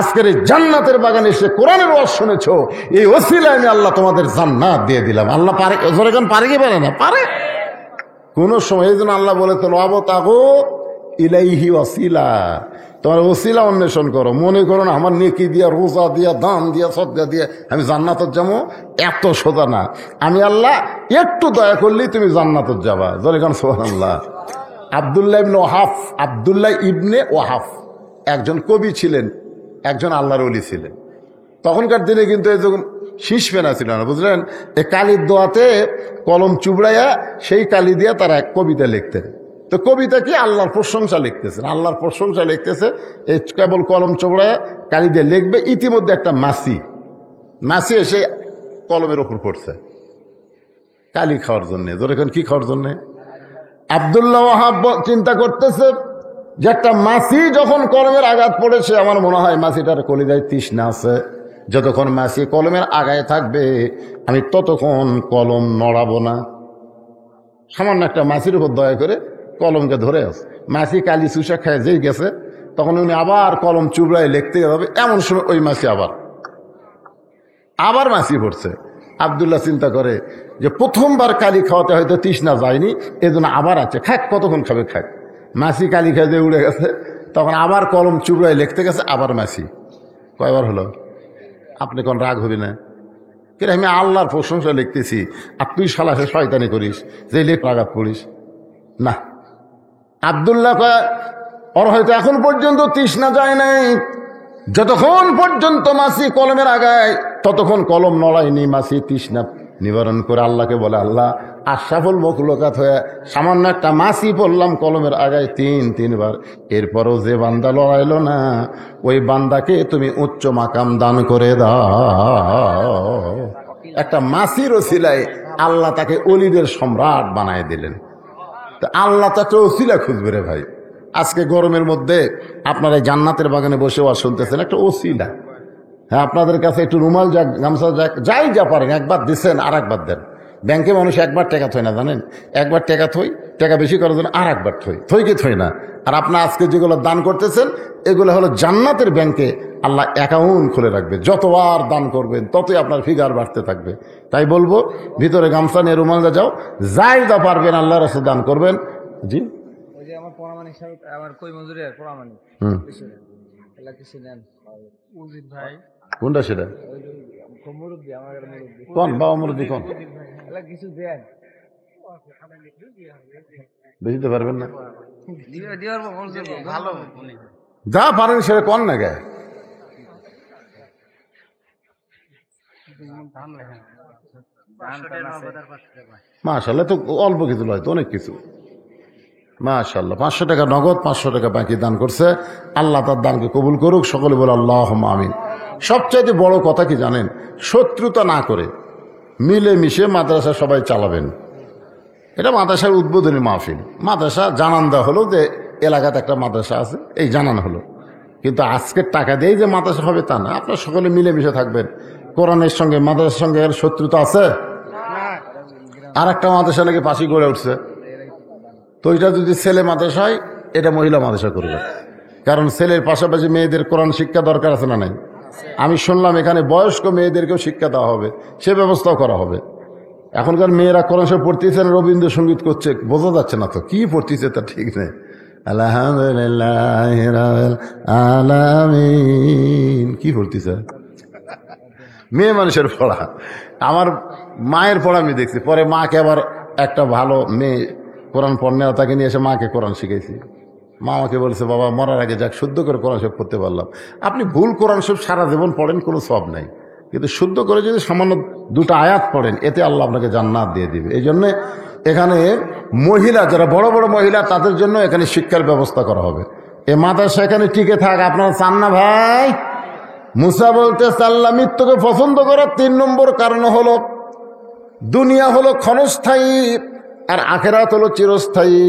আজকের এই জান্নাতের বাগানে এসে কোরআনের ওয়াজ শুনেছো, এই ওসিলায় আমি আল্লাহ তোমাদের জান্নাত দিয়ে দিলাম। আল্লাহ পারে, এখন পারে কি পারে না? পারে কোন সময়। এই জন্য আল্লাহ বলেছেন ওয়াবতাগু ইলাইহি ওয়াসিলা, তোমার ওসিলা অন্বেষণ করো। মনে করো না আমার নেকি দিয়া, রোজা দিয়া, দান দিয়া, সদকা দিয়া আমি জান্নাতত যাবো, এত সোজা না। আমি আল্লাহ একটু দয়া করলেই তুমি জান্নাতত যাবা। জোরে সুবহানাল্লাহ। আব্দুল্লাহ ইবনে ওয়াহাব, আব্দুল্লাহ ইবনে ওয়াহাব একজন কবি ছিলেন, একজন আল্লাহর ওলি ছিলেন। তখনকার দিনে কিন্তু এই যখন শীষ পেনা ছিল না, বুঝলেন, এই কালির দোয়াতে কলম চুবড়াইয়া সেই কালি দিয়ে তারা এক কবিতা লিখতেন। তো কবিতা কি? আল্লাহর প্রশংসা লিখতেছেন, আল্লাহর প্রশংসা লিখতেছে। এই কেবল কলম চোবড়ায় কালি দিয়ে লিখবে। ইতিমধ্যে একটা মাছি এসে কলমের ওপর পড়ছে কালি খাওয়ার জন্যে। ধরেন কি খাওয়ার জন্যে? আব্দুল্লাহ ওয়াহাব চিন্তা করতেছে যে একটা মাছি যখন কলমের আঘাত পড়েছে, আমার মনে হয় মাছিটার কলিজায় তৃষ্ণা আছে। যতক্ষণ মাছি কলমের আগায় থাকবে আমি ততক্ষণ কলম নড়াবো না। সামান্য একটা মাছির উপর দয়া করে কলমকে ধরে আছে। মাছি কালি চুষা খায় যেই গেছে, তখন উনি আবার কলম চুবড়ায় লিখতে যাবে। এমন সময় ওই মাছি আবার মাছি পড়ছে। আব্দুল্লাহ চিন্তা করে যে প্রথমবার কালি খাওয়াতে হয়তো তৃষ্ণা যায়নি, এজন্য আবার আছে, খাক কতক্ষণ খাবে খাক। মাছি কালি খায় যে উড়ে গেছে, তখন আবার কলম চুবড়ায় লিখতে গেছে, আবার মাছি। কয়বার হলো? আপনি কোন রাগ হবি না? কিন্তু আমি আল্লাহর প্রশংসা লিখতেছি আর তুই শালাসে শয়তানি করিস, যে লেখ আঘাত পড়িস না। আব্দুল্লাহ ওর হয়তো এখন পর্যন্ত তৃষ্ণা যায় নাই। যতক্ষণ পর্যন্ত মাছি কলমের আগায় ততক্ষণ কলম নড়ায়নি। মাছি তৃষ্ণা নিবারণ করে আল্লাহকে বলে, আল্লাহ আশরাফুল মখলুকাত হয়ে সামান্য একটা মাছি পড়লাম কলমের আগায় তিনবার, এরপরও যে বান্দা লড়াইলো না, ওই বান্দাকে তুমি উচ্চ মাকাম দান করে দাও। একটা মাছির ওসিলায় আল্লাহ তাকে অলিদের সম্রাট বানায় দিলেন। তো আল্লাহ তাকে ওসিলা খুঁজবে রে ভাই। আজকে গরমের মধ্যে আপনারা জান্নাতের বাগানে বসে ওয়াজ শুনতেছেন, একটা ওসিলা। হ্যাঁ, আপনাদের কাছে একটু রুমাল যাক, গামছা যাক, যাই যা পারেন, একবার দিচ্ছেন আর একবার দেন। ব্যাংকে মানুষ একবার টাকা থই না, জানেন? একবার টাকা থই, টাকা বেশি করার জন্য আর একবার থই কি থই না। আর আপনার আজকে যেগুলো দান করতেছেন এগুলো হলো জান্নাতের ব্যাংকে আল্লাহ অ্যাকাউন্ট খুলে রাখবে। যতবার দান করবেন ততই আপনার ফিগার বাড়তে থাকবে। তাই বলবো ভিতরে গামছা নিয়ে রুমাল যাও, যাই যা পারবেন আল্লাহর রাস্তায় দান করবেন। জি, ওই যে আমার পরামানিক সাহেব, আমার কই মজুরের পরামানিক কিছু নেন ভাই। কোনটা সেটা? মুরব্বী, আমার মুরব্বী। কোন বাবা মুরব্বী? কোন? কিছু দেন, বেশি তো পারবেন না। ভালো যা পারেন সেটা কন না গায়ে। মাশাআল্লাহ, তো অল্প কিছু নয়, তো অনেক কিছু। মাশাআল্লাহ, 500 টাকা নগদ, 500 টাকা বাকি দান করছে। আল্লাহ তার দানকে কবুল করুক, সকলে বলে আল্লাহুম্মা আমিন। সবচাইতে বড় কথা কি জানেন? শত্রুতা না করে মিলেমিশে মাদ্রাসা সবাই চালাবেন। এটা মাদ্রাসার উদ্বোধনী মাহফিল। মাদ্রাসা জানান দেওয়া হলো যে এলাকাতে একটা মাদ্রাসা আছে, এই জানানো হলো। কিন্তু আজকের টাকা দিয়েই যে মাদ্রাসা হবে তা না। আপনারা সকলে মিলেমিশে থাকবেন। কোরআনের সঙ্গে মাদ্রাসার সঙ্গে এর শত্রুতা আছে? আর একটা মাদ্রাসা নাকি পাশে গড়ে উঠছে, তো এটা যদি ছেলে মাদ্রাসা হয়, এটা মহিলা মাদ্রাসা করবে। কারণ ছেলের পাশাপাশি মেয়েদের কোরআন শিক্ষা দরকার আছে না নাই? আমি শুনলাম এখানে বয়স্ক মেয়েদেরকেও শিক্ষা দেওয়া হবে, সে ব্যবস্থাও করা হবে। এখনকার মেয়েরা কোরআন শরীফ পড়তেছে না, রবীন্দ্রসঙ্গীত করছে, বোঝা যাচ্ছে না তো কি পড়তেছে, তা ঠিক নেই। আলহামদুলিল্লাহ রাব্বিল আলামিন কি পড়তেছে? মেয়ে মানুষের পড়া। আমার মায়ের পড়া আমি দেখছি, পরে মাকে আবার একটা ভালো মেয়ে কোরআন পড়নে, তাকে নিয়ে এসে মাকে কোরআন শিখেছি। মা আমাকে বলছে, বাবা মরার আগে যাক শুদ্ধ করে কোরআন শরীফ পড়তে পারলাম। আপনি ভুল কোরআন শরীফ সারা জীবন পড়েন, কোনো সব নাই, কিন্তু শুদ্ধ করে যদি সামান্য দুটো আয়াত পড়েন, এতে আল্লাহ আপনাকে জান্নাত দিয়ে দিবে। এই জন্যে এখানে মহিলা, যারা বড় বড় মহিলা, তাদের জন্য এখানে শিক্ষার ব্যবস্থা করা হবে। এ মাদ্রাসা এখানে টিকে থাক, আপনারা চান না ভাই? মুসা বলতে আল্লাহ মৃত্যুকে পছন্দ করার 3 নম্বর কারণ হলো, দুনিয়া হলো ক্ষণস্থায়ী আর আখেরাত হলো চিরস্থায়ী।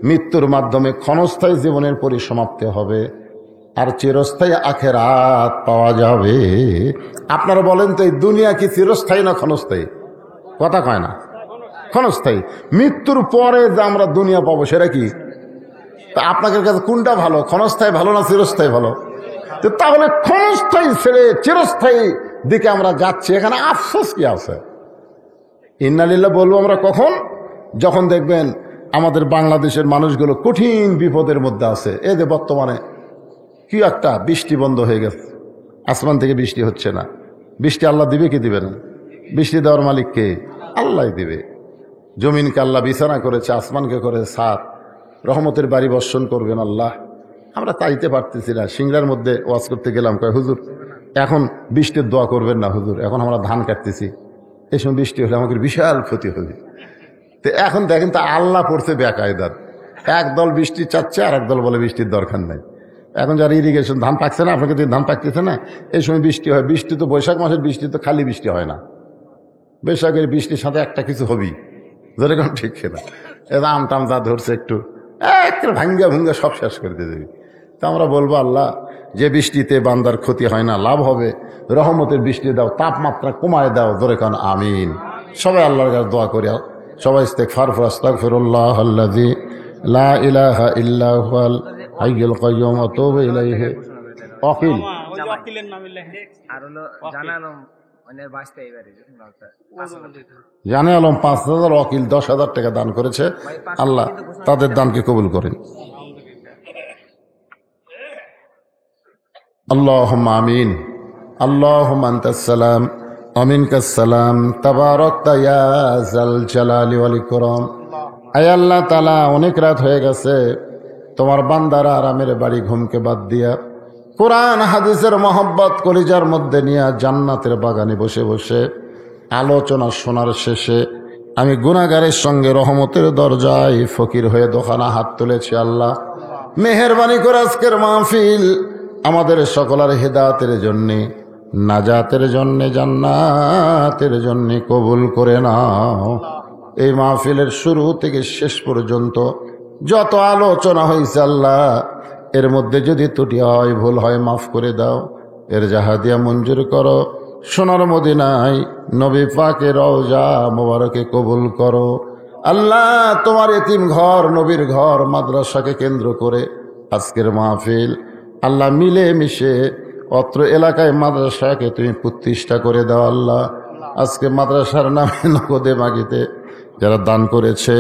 মৃত্যুর মাধ্যমে ক্ষণস্থায়ী জীবনের পরিসমাপ্তি হবে, আর চিরস্থায়ী আখেরাত পাওয়া যাবে। আপনারা বলেন তো, এই দুনিয়া কি চিরস্থায়ী না ক্ষণস্থায়ী? কথা কয় না, ক্ষণস্থায়ী। মৃত্যুর পরে যে আমরা দুনিয়া পাবো সেটা কি? তা আপনাদের কাছে কোনটা ভালো, ক্ষণস্থায়ী ভালো না চিরস্থায়ী ভালো? তাহলে ক্ষণস্থায়ী ছেড়ে চিরস্থায়ী দিকে আমরা যাচ্ছি, এখানে আফসোস কি আছে? ইন্নালিল্লাহ বলবো আমরা কখন? যখন দেখবেন আমাদের বাংলাদেশের মানুষগুলো কঠিন বিপদের মধ্যে আছে। এই যে বর্তমানে কি একটা বৃষ্টি বন্ধ হয়ে গেছে, আসমান থেকে বৃষ্টি হচ্ছে না। বৃষ্টি আল্লাহ দিবে কি দিবে না? বৃষ্টি দেওয়ার মালিক কে? আল্লাহ দিবে। জমিনকে আল্লাহ বিছানা করেছে, আসমানকে করেছে ছাদ, রহমতের বাড়ি বর্ষণ করবেন আল্লাহ। আমরা তাইতে পারতেছি না। সিংড়ার মধ্যে ওয়াজ করতে গেলাম, কয় হুজুর এখন বৃষ্টির দোয়া করবেন না হুজুর, এখন আমরা ধান কাটতেছি, এই সময় বৃষ্টি হলে আমাদের বিশাল ক্ষতি হবে। তো এখন দেখেন তো আল্লাহ পড়ছে বেকায়দার, একদল বৃষ্টি চাচ্ছে আর একদল বলে বৃষ্টির দরকার নাই। এখন যারা ইরিগেশন, ধান পাকছে না, আপনাকে ধান পাকতেছে না, এই সময় বৃষ্টি হয়। বৃষ্টি তো বৈশাখ মাসের বৃষ্টি তো খালি বৃষ্টি হয় না, বৈশাখের বৃষ্টির সাথে একটা কিছু হবেই, যেরকম ঠিক না। এটা আম টাম যা ধরছে একটু ভাঙ্গা ভুঙ্গা সব শেষ করে দিয়ে দেবে। তা আমরা বলবো, আল্লাহ যে বৃষ্টিতে বান্দার ক্ষতি হয় না, লাভ হবে, রহমতের বৃষ্টি দাও, তাপমাত্রা কমায় দাও, ধরে কারণ আমিন। সবাই আল্লাহর কাছে দোয়া করি, সবাই ইস্তেগফার আস্তাগফিরুল্লাহ আল্লাযী লা ইলাহা ইল্লা হুয়াল হাইয়ুল কাইয়্যুম ওয়া তুবু ইলাইহি। ওয়াকিল আর হলো জানালাম জানে আলম 5,000, ওয়াকিল 10,000 টাকা দান করেছে। আল্লাহ তাদের দানকে কবুল করেন। আল্লাহুম্মা আমিন। আল্লাহুম্মা আনতাস সালাম ওয়া মিনকাস সালাম, তাবারাকতা ইয়া যাল জালালি ওয়াল ইকরাম। আয় আল্লাহ তাআলা, অনেক রাত হয়ে গেছে, তোমার বান্দারা আরামের বাড়ি ঘুমকে বাদ দিয়া কোরআন হাদিসের মহব্বত কলিজার মধ্যে নিয়ে জান্নাতের বাগানে বসে বসে আলোচনা শোনার শেষে আমি গুনাহগারের সঙ্গে রহমতের দরজায় ফকির হয়ে দোকানা হাত তুলেছি। আল্লাহ মেহেরবানি করে আজকের মাহফিল আমাদের সকলের হেদায়েতের জন্যে, নাজাতের জন্যে, জান্নাতের জন্যে কবুল করে নাও। এই মাহফিলের শুরু থেকে শেষ পর্যন্ত যত আলোচনা হয়েছে আল্লাহ, এর মধ্যে যদি ত্রুটি হয়, ভুল হয়, মাফ করে দাও। এর জাহাদিয়া মঞ্জুর করো। সোনার মদিনায় নবী পাকের রওজা মোবারকে কবুল করো। আল্লাহ তোমার এতিম ঘর, নবীর ঘর, মাদ্রাসাকে কেন্দ্র করে আজকের মাহফিল আল্লাহ মিলে মিশে অত্র এলাকায় মাদ্রাসাকে তুমি প্রতিষ্ঠা করে দাও। আল্লাহ আজকে মাদ্রাসার নামে নগদে মাগিতে যারা দান করেছে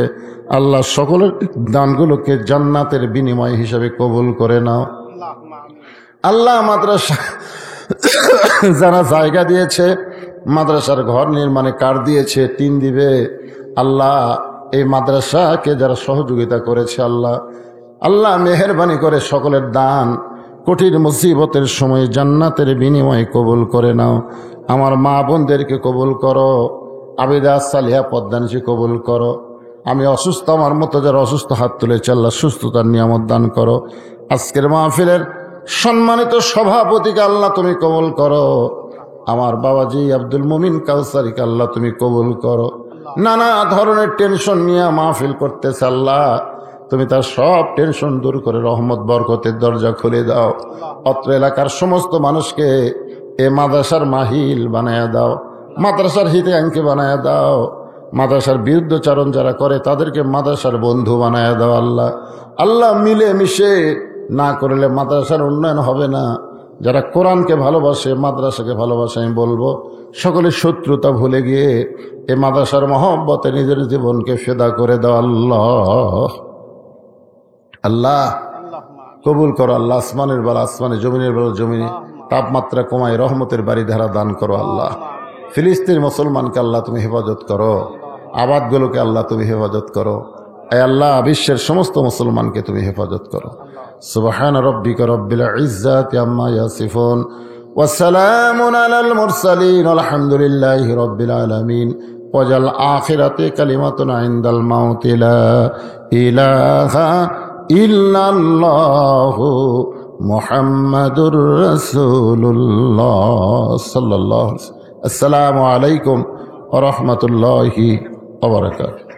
আল্লাহ সকলের দানগুলোকে জান্নাতের বিনিময় হিসাবে কবুল করে নাও। আল্লাহ মাদ্রাসা যারা জায়গা দিয়েছে, মাদ্রাসার ঘর নির্মাণে কার দিয়েছে, টিন দিবে, আল্লাহ এই মাদ্রাসাকে যারা সহযোগিতা করেছে আল্লাহ, আল্লাহ মেহেরবানি করে সকলের দান কঠিন মুসিবতের সময় জান্নাতের বিনিময় কবুল করে নাও। আমার মা বোনদেরকে কবুল করো, আবিদা সালিহা পদ্মানিসি কবুল করো। আমি অসুস্থ, আমার মতো যারা অসুস্থ হাত তুলেছে আল্লাহ সুস্থতার নিয়ামত দান করো। আজকের মাহফিলের সম্মানিত সভাপতিকে আল্লাহ তুমি কবুল করো। আমার বাবাজি আব্দুল মুমিন কাউসারিকে আল্লাহ তুমি কবুল করো। নানা ধরনের টেনশন নিয়ে মাহফিল করতেছে আল্লাহ, তুমি তার সব টেনশন দূর করে রহমত বরকতের দরজা খুলে দাও। অত্র এলাকার সমস্ত মানুষকে এ মাদ্রাসার মাহিল বানায়া দাও, মাদ্রাসার হিতাকাঙ্ক্ষী বানায়া দাও, মাদ্রাসার বিরুদ্ধচারণ যারা করে তাদেরকে মাদ্রাসার বন্ধু বানায়া দাও। আল্লাহ আল্লাহ মিলে মিশে না করলে মাদ্রাসার উন্নয়ন হবে না। যারা কোরআনকে ভালোবাসে, মাদ্রাসাকে ভালোবাসে, আমি বলবো সকলের শত্রুতা ভুলে গিয়ে এ মাদ্রাসার মহব্বতে নিজের জীবনকে ফেদা করে দাও। আল্লাহ আল্লাহ কবুল করো আল্লাহ। আসমানের বেলা আসমানে, জমিনের বেলা জমিনে, তাপমাত্রা কমায় রহমতের বাড়ি ধারা দান করো আল্লাহ। ফিলিস্তিন মুসলমানকে আল্লাহ তুমি হেফাজত করো, আবাদগুলোকে আল্লাহ তুমি হেফাজত করো। এ আল্লাহ বিশ্বের সমস্ত মুসলমানকে তুমি হেফাজত করো। সুবহান রাব্বিকা রাব্বিল ইজ্জাতি আম্মা ইয়াসিফুন ওয়া সালামুন আলাল মুরসালিন আলহামদুলিল্লাহি রাব্বিল আলামিন। ওয়াজাল আখিরাতে কালিমাতুন ইনদাল মাউতি লা ইলাহা ইল্লাল্লাহু মুহাম্মাদুর রাসূলুল্লাহ সাল্লাল্লাহু আলাইহি ওয়া সাল্লাম। আসসালামু আলাইকুম ওয়া রাহমাতুল্লাহি ওয়া বারাকাতুহু।